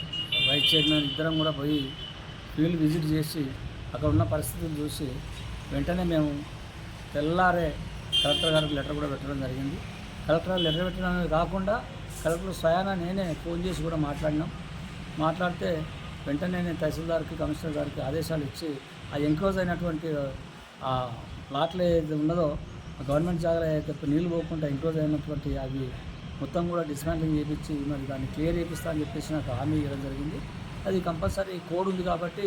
వైస్ చైర్మన్ ఇద్దరం కూడా పోయి ఫీల్డ్ విజిట్ చేసి అక్కడ ఉన్న పరిస్థితులు చూసి వెంటనే మేము తెల్లారే కలెక్టర్ గారికి లెటర్ కూడా పెట్టడం జరిగింది. కలెక్టర్ గారు లెటర్ పెట్టడం కాకుండా కలెక్టర్ స్వయాన నేనే ఫోన్ చేసి కూడా మాట్లాడితే వెంటనే నేను తహసీల్దార్కి, కమిషనర్ గారికి ఆదేశాలు ఇచ్చి ఆ ఎంక్లోజ్ అయినటువంటి ఆ ప్లాట్లు ఏది ఉన్నదో గవర్నమెంట్ జాగ్రత్త అయితే నీళ్ళు పోకుండా ఎంక్లోజ్ అయినటువంటి అవి మొత్తం కూడా డిస్మాంటింగ్ చేయించి మరి దాన్ని క్లియర్ చేపిస్తా అని చెప్పేసి నాకు హామీ ఇవ్వడం జరిగింది. అది కంపల్సరీ కోడ్ ఉంది కాబట్టి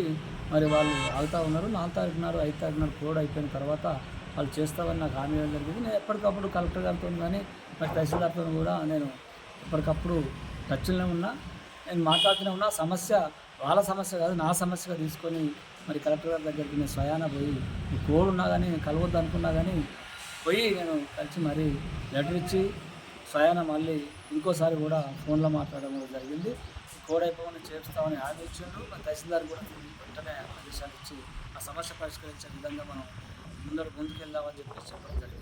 మరి వాళ్ళు ఆగుతూ ఉన్నారు. 4వ తారీఖు నాడు 5వ తారీఖు నాడు కోడ్ అయిపోయిన తర్వాత వాళ్ళు చేస్తామని నాకు హామీ ఇవ్వడం జరిగింది. నేను ఎప్పటికప్పుడు కలెక్టర్ గారితో కానీ మరి తహసీల్దార్తో కూడా నేను ఎప్పటికప్పుడు టచ్లోనే ఉన్నా. నేను మాట్లాడుతూనే ఉన్నా. సమస్య వాళ్ళ సమస్య కాదు, నా సమస్యగా తీసుకొని మరి కలెక్టర్ గారి దగ్గరికి నేను స్వయాన పోయి కోడ్ ఉన్నా కానీ కలవద్దు అనుకున్నా కానీ పోయి నేను కలిసి మరి లెటర్ ఇచ్చి స్వయాన మళ్ళీ ఇంకోసారి కూడా ఫోన్లో మాట్లాడడం కూడా జరిగింది. కోడ్ అయిపోయి చేస్తామని హామీ ఇచ్చిండు. మరి తహసీల్దార్ కూడా వెంటనే ఆదేశాలు ఇచ్చి ఆ సమస్య పరిష్కరించే విధంగా మనం ముందుకెళ్దామని చెప్పేసి చెప్పడం జరిగింది.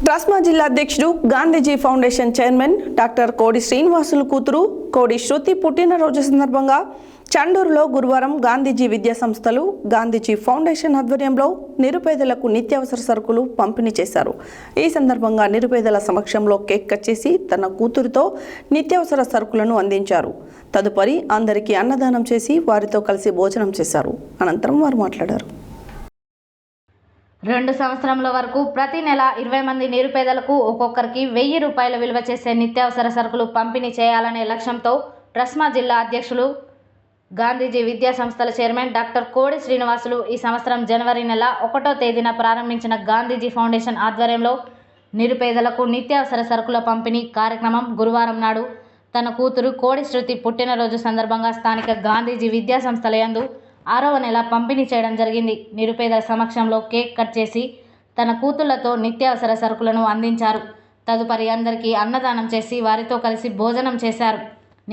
ట్రాస్మా జిల్లా అధ్యక్షుడు, గాంధీజీ ఫౌండేషన్ చైర్మన్ డాక్టర్ కోడి శ్రీనివాసులు కూతురు కోడి శృతి పుట్టినరోజు సందర్భంగా చండూరులో గురువారం గాంధీజీ విద్యా సంస్థలు గాంధీజీ ఫౌండేషన్ ఆధ్వర్యంలో నిరుపేదలకు నిత్యావసర సరుకులు పంపిణీ చేశారు. ఈ సందర్భంగా నిరుపేదల సమక్షంలో కేక్ కట్ చేసి తన కూతురితో నిత్యావసర సరుకులను అందించారు. తదుపరి అందరికీ అన్నదానం చేసి వారితో కలిసి భోజనం చేశారు. అనంతరం వారు మాట్లాడారు. 2 సంవత్సరాల వరకు ప్రతి నెల 20 మంది నిరుపేదలకు ఒక్కొక్కరికి 1000 రూపాయల విలువ చేసే నిత్యావసర సరుకులు పంపిణీ చేయాలనే లక్ష్యంతో ట్రస్మా జిల్లా అధ్యక్షులు గాంధీజీ విద్యా సంస్థల చైర్మన్ డాక్టర్ కోడి శ్రీనివాసులు ఈ సంవత్సరం జనవరి నెల 1వ తేదీన ప్రారంభించిన గాంధీజీ ఫౌండేషన్ ఆధ్వర్యంలో నిరుపేదలకు నిత్యావసర సరుకుల పంపిణీ కార్యక్రమం గురువారం నాడు తన కూతురు కోడి శృతి పుట్టినరోజు సందర్భంగా స్థానిక గాంధీజీ విద్యా సంస్థల యందు 6వ నెల పంపిణీ చేయడం జరిగింది. నిరుపేదల సమక్షంలో కేక్ కట్ చేసి తన కూతుళ్లతో నిత్యావసర సరుకులను అందించారు. తదుపరి అందరికీ అన్నదానం చేసి వారితో కలిసి భోజనం చేశారు.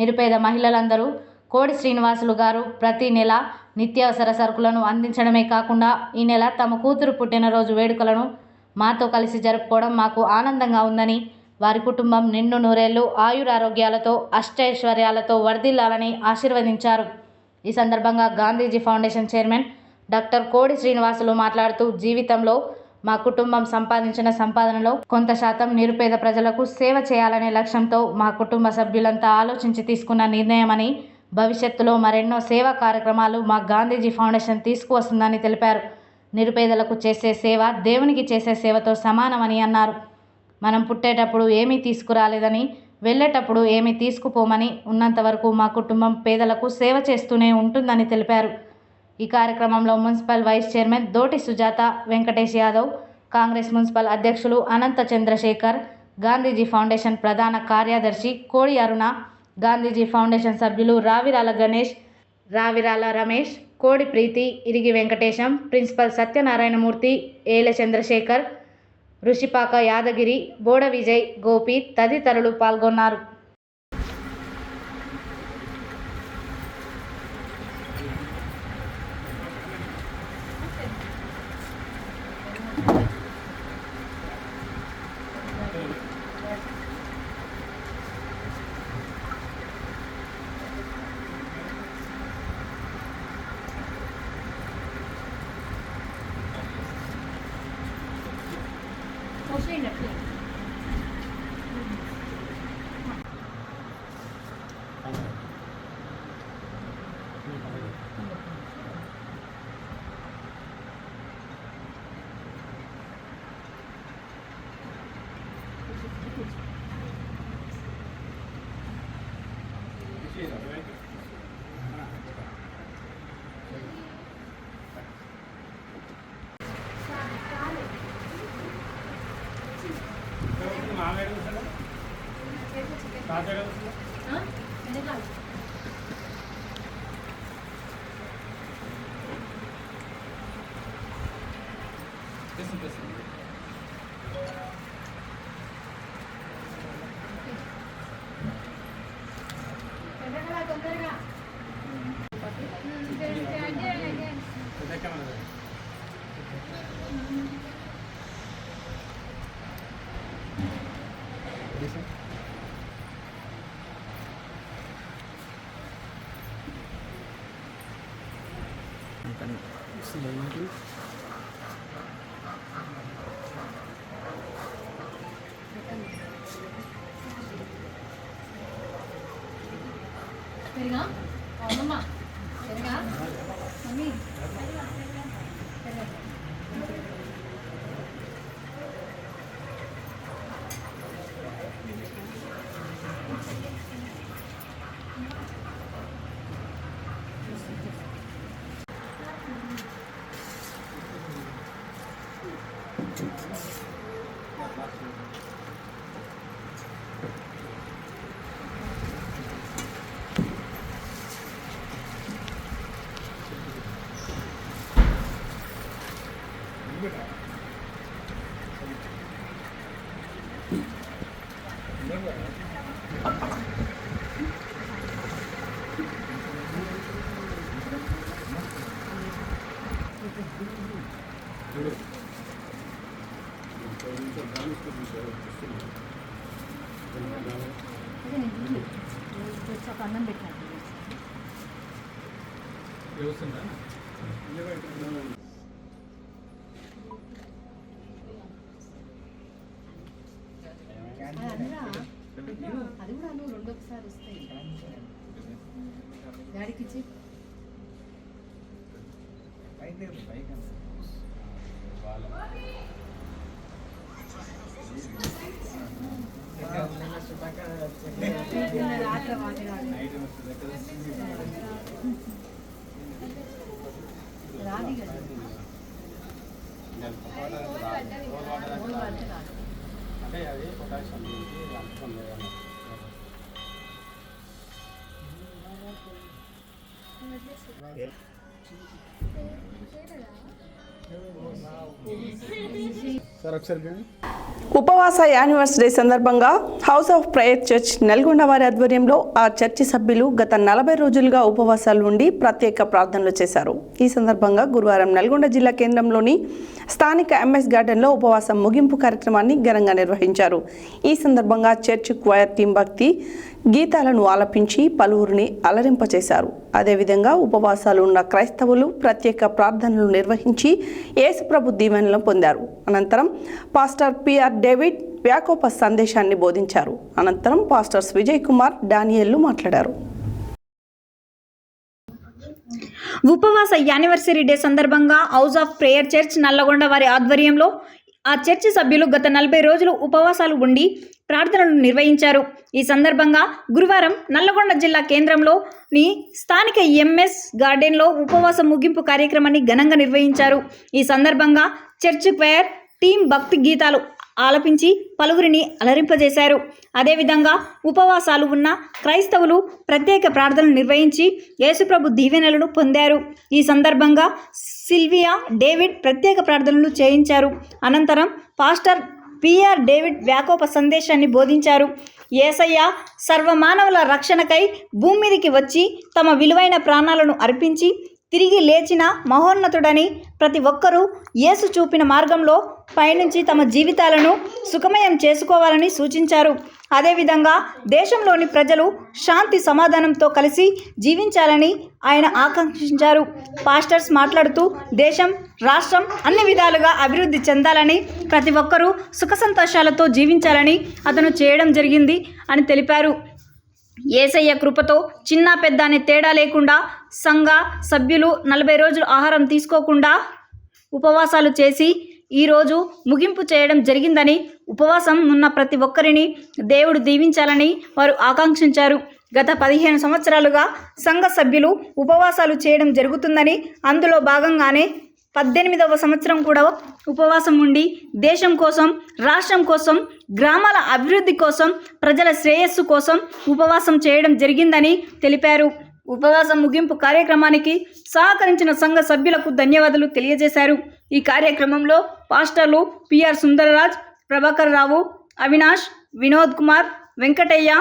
నిరుపేద మహిళలందరూ కోడి శ్రీనివాసులు గారు ప్రతి నెల నిత్యావసర సరుకులను అందించడమే కాకుండా ఈ నెల తమ కూతురు పుట్టినరోజు వేడుకలను మాతో కలిసి జరుపుకోవడం మాకు ఆనందంగా ఉందని, వారి కుటుంబం నిండు నూరేళ్లు ఆయురారోగ్యాలతో అష్టైశ్వర్యాలతో వర్ధిల్లాలని ఆశీర్వదించారు. ఈ సందర్భంగా గాంధీజీ ఫౌండేషన్ చైర్మన్ డాక్టర్ కోడి శ్రీనివాసులు మాట్లాడుతూ, జీవితంలో మా కుటుంబం సంపాదించిన సంపాదనలో కొంత శాతం నిరుపేద ప్రజలకు సేవ చేయాలనే లక్ష్యంతో మా కుటుంబ సభ్యులంతా ఆలోచించి తీసుకున్న నిర్ణయమని, భవిష్యత్తులో మరెన్నో సేవా కార్యక్రమాలు మా గాంధీజీ ఫౌండేషన్ తీసుకువస్తుందని తెలిపారు. నిరుపేదలకు చేసే సేవ దేవునికి చేసే సేవతో సమానమని అన్నారు. మనం పుట్టేటప్పుడు ఏమీ తీసుకురాలేదని, వెళ్ళేటప్పుడు ఏమీ తీసుకుపోమని, ఉన్నంత వరకు మా కుటుంబం పేదలకు సేవ చేస్తూనే ఉంటుందని తెలిపారు. ఈ కార్యక్రమంలో municipal vice chairman దోటి Sujatha, Venkatesh Yadav, Congress municipal అధ్యక్షులు అనంత చంద్రశేఖర్, గాంధీజీ ఫౌండేషన్ ప్రధాన కార్యదర్శి కోడి అరుణ, గాంధీజీ ఫౌండేషన్ సభ్యులు రావిరాల గణేష్, రావిరాల రమేష్, కోడి ప్రీతి, ఇరిగి వెంకటేశం, ప్రిన్సిపల్ సత్యనారాయణమూర్తి, ఏల చంద్రశేఖర్, ఋషిపాక యాదగిరి, బోడ విజయ్, గోపి తదితరులు పాల్గొన్నారు. అన్నం పెట్టినట్టు అది కూడా నువ్వు రెండోసారి వస్తాయి డాడీకి ఇచ్చి రాది కదా అంటే అది పొటాషియం అంశం లేదన్న సార్ ఒకసారి ఉపవాస యానివర్సరీ సందర్భంగా house of prayer church Nalgonda వారి ఆధ్వర్యంలో ఆ చర్చి సభ్యులు గత 40 రోజులుగా ఉపవాసాలు ఉండి ప్రత్యేక ప్రార్థనలు చేశారు. ఈ సందర్భంగా గురువారం నల్గొండ జిల్లా కేంద్రంలోని స్థానిక ఎంఎస్ గార్డెన్లో ఉపవాసం ముగింపు కార్యక్రమాన్ని ఘనంగా నిర్వహించారు. ఈ సందర్భంగా చర్చ్ క్వైర్ టీం భక్తి గీతాలను ఆలపించి పలువురిని అలరింపచేశారు. అదేవిధంగా ఉపవాసాలు ఉన్న క్రైస్తవులు ప్రత్యేక ప్రార్థనలు నిర్వహించి యేసుప్రభు దీవెనలను పొందారు. అనంతరం పాస్టర్ పిఆర్ డేవిడ్ వ్యాకోప సందేశాన్ని బోధించారు. అనంతరం పాస్టర్స్ విజయ్ కుమార్ డానియల్లు మాట్లాడారు. ఉపవాస యానివర్సరీ డే సందర్భంగా house of prayer church Nalgonda వారి ఆధ్వర్యంలో ఆ చర్చి సభ్యులు గత 40 రోజులు ఉపవాసాలు ఉండి ప్రార్థనలు నిర్వహించారు. ఈ సందర్భంగా గురువారం నల్లగొండ జిల్లా కేంద్రంలోని స్థానిక ఎంఎస్ గార్డెన్లో ఉపవాస ముగింపు కార్యక్రమాన్ని ఘనంగా నిర్వహించారు. ఈ సందర్భంగా చర్చ్ క్వైర్ టీం భక్తి గీతాలు ఆలపించి పలువురిని అలరింపజేశారు. అదేవిధంగా ఉపవాసాలు ఉన్న క్రైస్తవులు ప్రత్యేక ప్రార్థనలు నిర్వహించి యేసుప్రభు దీవెనలను పొందారు. ఈ సందర్భంగా సిల్వియా డేవిడ్ ప్రత్యేక ప్రార్థనలు చేయించారు. అనంతరం పాస్టర్ పిఆర్ డేవిడ్ వ్యాకోప సందేశాన్ని బోధించారు. యేసయ్య సర్వమానవుల రక్షణకై భూమి మీదికి వచ్చి తమ విలువైన ప్రాణాలను అర్పించి తిరిగి లేచిన మహోన్నతుడని ప్రతి ఒక్కరూ యేసు చూపిన మార్గంలో పయనించి తమ జీవితాలను సుఖమయం చేసుకోవాలని సూచించారు. అదేవిధంగా దేశంలోని ప్రజలు శాంతి సమాధానంతో కలిసి జీవించాలని ఆయన ఆకాంక్షించారు. పాస్టర్స్ మాట్లాడుతూ దేశం రాష్ట్రం అన్ని విధాలుగా అభివృద్ధి చెందాలని ప్రతి ఒక్కరూ సుఖ సంతోషాలతో జీవించాలని అతను చేయడం జరిగింది అని తెలిపారు. యేసయ్య కృపతో చిన్న పెద్ద అనే తేడా లేకుండా సంఘ సభ్యులు 40 రోజులు ఆహారం తీసుకోకుండా ఉపవాసాలు చేసి ఈరోజు ముగింపు చేయడం జరిగిందని, ఉపవాసం ఉన్న ప్రతి ఒక్కరిని దేవుడు దీవించాలని వారు ఆకాంక్షించారు. గత 15 సంవత్సరాలుగా సంఘ సభ్యులు ఉపవాసాలు చేయడం జరుగుతుందని, అందులో భాగంగానే 18వ సంవత్సరం కూడా ఉపవాసం ఉండి దేశం కోసం, రాష్ట్రం కోసం, గ్రామాల అభివృద్ధి కోసం, ప్రజల శ్రేయస్సు కోసం ఉపవాసం చేయడం జరిగిందని తెలిపారు. ఉపవాసం ముగింపు కార్యక్రమానికి సహకరించిన సంఘ సభ్యులకు ధన్యవాదాలు తెలియజేశారు. ఈ కార్యక్రమంలో పాస్టర్లు PR Sundararaj, Prabhakar Rao, Avinash, Vinod Kumar, Venkataiah,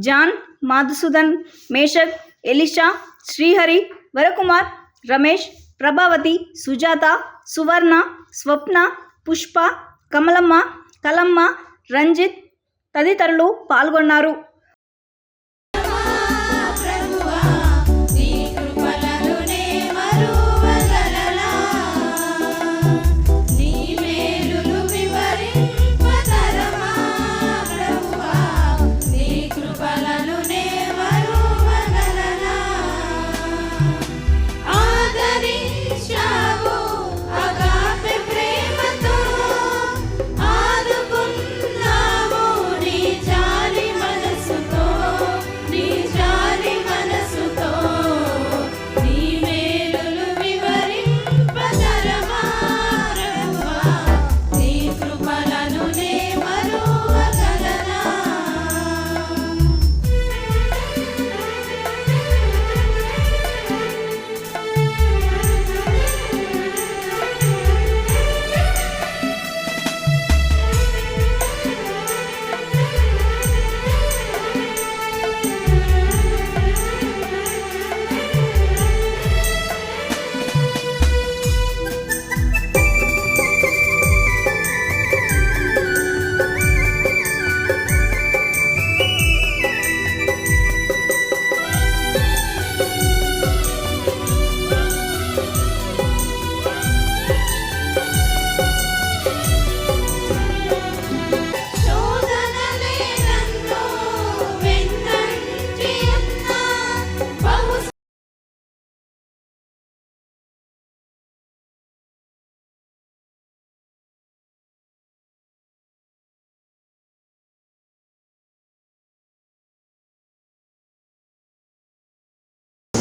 John, మాధుసూదన్, Meshach, Elisha, Srihari, Varakumar, Ramesh, Prabhavati, Sujatha, సువర్ణ, స్వప్న, పుష్ప, కమలమ్మ, కలమ్మ, రంజిత్ తదితరులు పాల్గొన్నారు. ఆదుకున్నావు నీ జాలి మనసు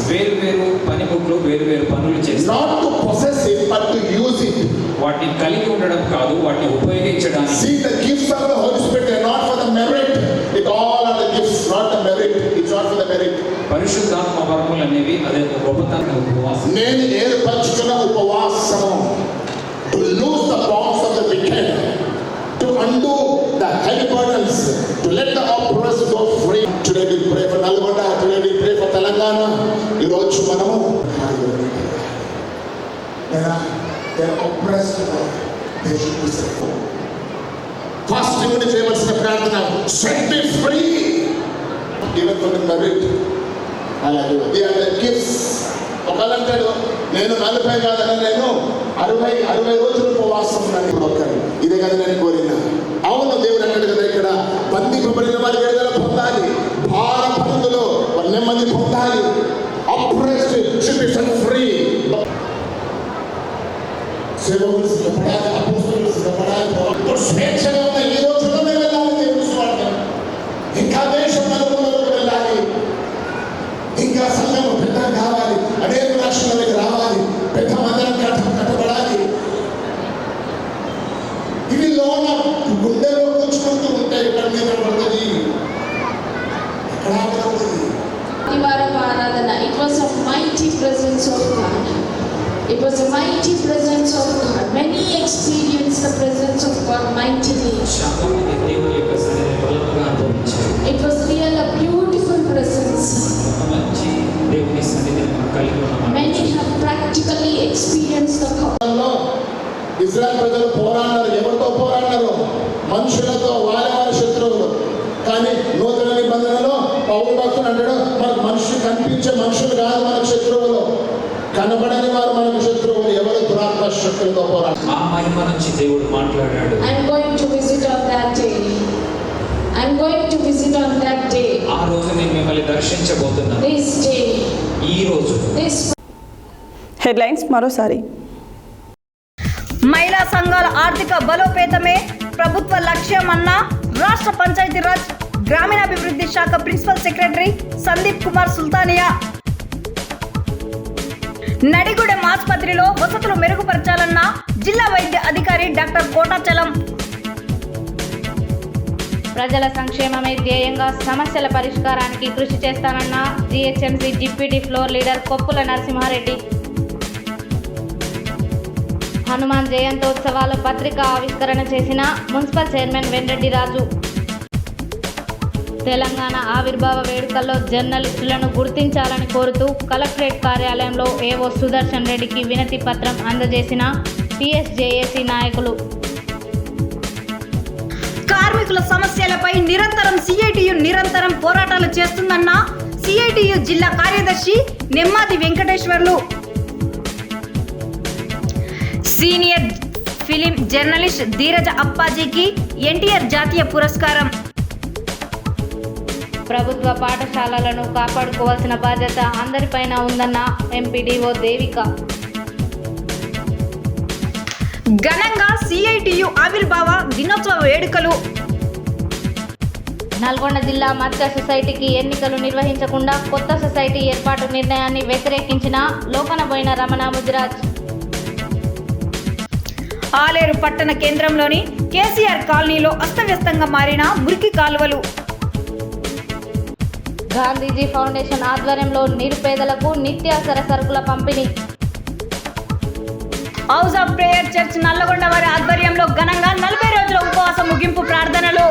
వేరు వేరు పనిముట్లు వేరు వేరు పనులు చేస్తారు. Not to possess it, but to use it. వాటిని కలిగి ఉండడం కాదు, వాటిని ఉపయోగించడానికి. See, the gifts of the Holy Spirit are not for the merit. It all are the gifts, not the merit. It's not for the merit. పరిశుద్ధాత్మ వరములు అనేవి అదే గొప్పతన ఉపవాసం. నేను ఏర్పరచుకున్న ఉపవాసము to loose the bonds of the wicked, to undo the heavy burdens, to let the oppressed go free. Today we pray for Nalgonda, today we pray for Telangana. ఈ రోజు మనము they are oppressed, they should be set free. First ఇవన్నీ చేయవలసిన ప్రార్థన, set me free, even for the merit. Hallelujah. They are the gifts. ఒకళ్ళంటాడు నేను 40 కాదని నేను 60 రోజులు ఉపవాసం ఉన్నాను. ఇప్పుడు ఒక్కడు ఇదే కదా నేను కోరినా. అవును, దేవుడు అన్నాడు కదా ఇక్కడ, బంధింపబడిన వారి విడుదల పొందాలి, భార పనులలో నెమ్మది పొందాలి. Oppressed should be set free. సేవకులు సిద్ధపడాలి, అపోస్తలులు సిద్ధపడాలి. స్వేచ్ఛగా ఉన్న ఈ రోజుల్లోనే వెళ్ళాలి దేవుని స్వార్థ. ఇంకా దేశం నలుగురికి వెళ్ళాలి, ఇంకా సంఘం పెద్ద కావాలి, అనేక రాష్ట్రాలకు రావాలి, పెద్ద మందిరం కట్టబడాలి. ఇవి లోన గుండెలో కూర్చుకుంటూ ఉంటాయి. ఇక్కడ మీద పడుతుంది, ఎక్కడ పడుతుంది. It was a mighty presence of God. It was a mighty presence of God. Many experienced the presence of God mightily. It was really a beautiful presence. Many have practically experienced the God. Israel ప్రజలు పోరాడారు. ఎవరితో పోరాడారు? మనుషులతో, వారి శత్రువులు. కానీ నూతన నిబంధనలో పౌలు భక్తుడు అంటాడు, మనకు మనుషులు కనిపించే మనుషులు కాదు మనకు శత్రువులు, కనబడని వారు మనకు శత్రువులు. ఎవరు? దురాత్మ శక్తులతో పోరాడారు. ఆ మహిమ నుంచి దేవుడు మాట్లాడాడు. I'm going to visit on that day. I'm going to visit on that day. ఆ రోజు నేను మిమ్మల్ని దర్శించబోతున్నాను. This day. ఈ రోజు. This హెడ్లైన్స్ మరోసారి. మహిళా సంఘాల ఆర్థిక బలోపేతమే ప్రభుత్వ లక్ష్యమన్న రాష్ట్ర పంచాయతీరాజ్ గ్రామీణాభివృద్ధి శాఖ ప్రిన్సిపల్ సెక్రటరీ సందీప్ కుమార్ సుల్తానియా. నడిగూడెం ఆసుపత్రిలో వసతులు మెరుగుపరచాలన్న జిల్లా వైద్య అధికారి డాక్టర్ కోటాచలం. ప్రజల సంక్షేమమే ధ్యేయంగా సమస్యల పరిష్కారానికి కృషి చేస్తానన్న GHMC deputy floor leader Koppula Narasimha Reddy. Hanuman జయంతోత్సవాల పత్రిక ఆవిష్కరణ చేసిన మున్సిపల్ చైర్మన్ వెంరెడ్డి రాజు. తెలంగాణ ఆవిర్భావ వేడుకల్లో జర్నలిస్టులను గుర్తించాలని కోరుతూ కలెక్టరేట్ కార్యాలయంలో ఏవో సుదర్శన్ రెడ్డికి వినతి పత్రం అందజేసిన టీఎస్జేఏసీ నాయకులు. కార్మికుల సమస్యలపై నిరంతరం సిఐటియు పోరాటాలు చేస్తుందన్న సిఐటియు జిల్లా కార్యదర్శి Nemmadi Venkateswarlu. Senior film journalist ధీరజ అప్పాజీకి NTR జాతీయ పురస్కారం. ప్రభుత్వ పాఠశాలలను కాపాడుకోవాల్సిన బాధ్యత అందరిపైన ఉందన్న ఎంపీడీఓ దేవిక. ఘనంగా సిఐటియు ఆవిర్భావ దినోత్సవ వేడుకలు. నల్గొండ జిల్లా మత్స్య సొసైటీకి ఎన్నికలు నిర్వహించకుండా కొత్త సొసైటీ ఏర్పాటు నిర్ణయాన్ని వ్యతిరేకించిన లోకనబోయిన రమణ ముదిరాజ్. ఆలేరు పట్టణ కేంద్రంలోని కేసీఆర్ కాలనీలో అస్తవ్యస్తంగా మారిన మురికి కాలువలు. గాంధీజీ ఫౌండేషన్ ఆధ్వర్యంలో నిరుపేదలకు నిత్యావసర సరుకుల పంపిణీ. House of prayer church Nalgonda వారి ఆధ్వర్యంలో ఘనంగా 40 రోజుల ఉపవాస ముగింపు ప్రార్థనలు.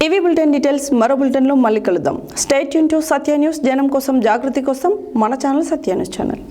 ఇవి బులెటిన్ డీటెయిల్స్. మరో బులెటిన్లో మళ్ళీ కలుద్దాం. Stay tune to Satya news. జనం కోసం, జాగృతి కోసం మన ఛానల్ సత్య న్యూస్ ఛానల్.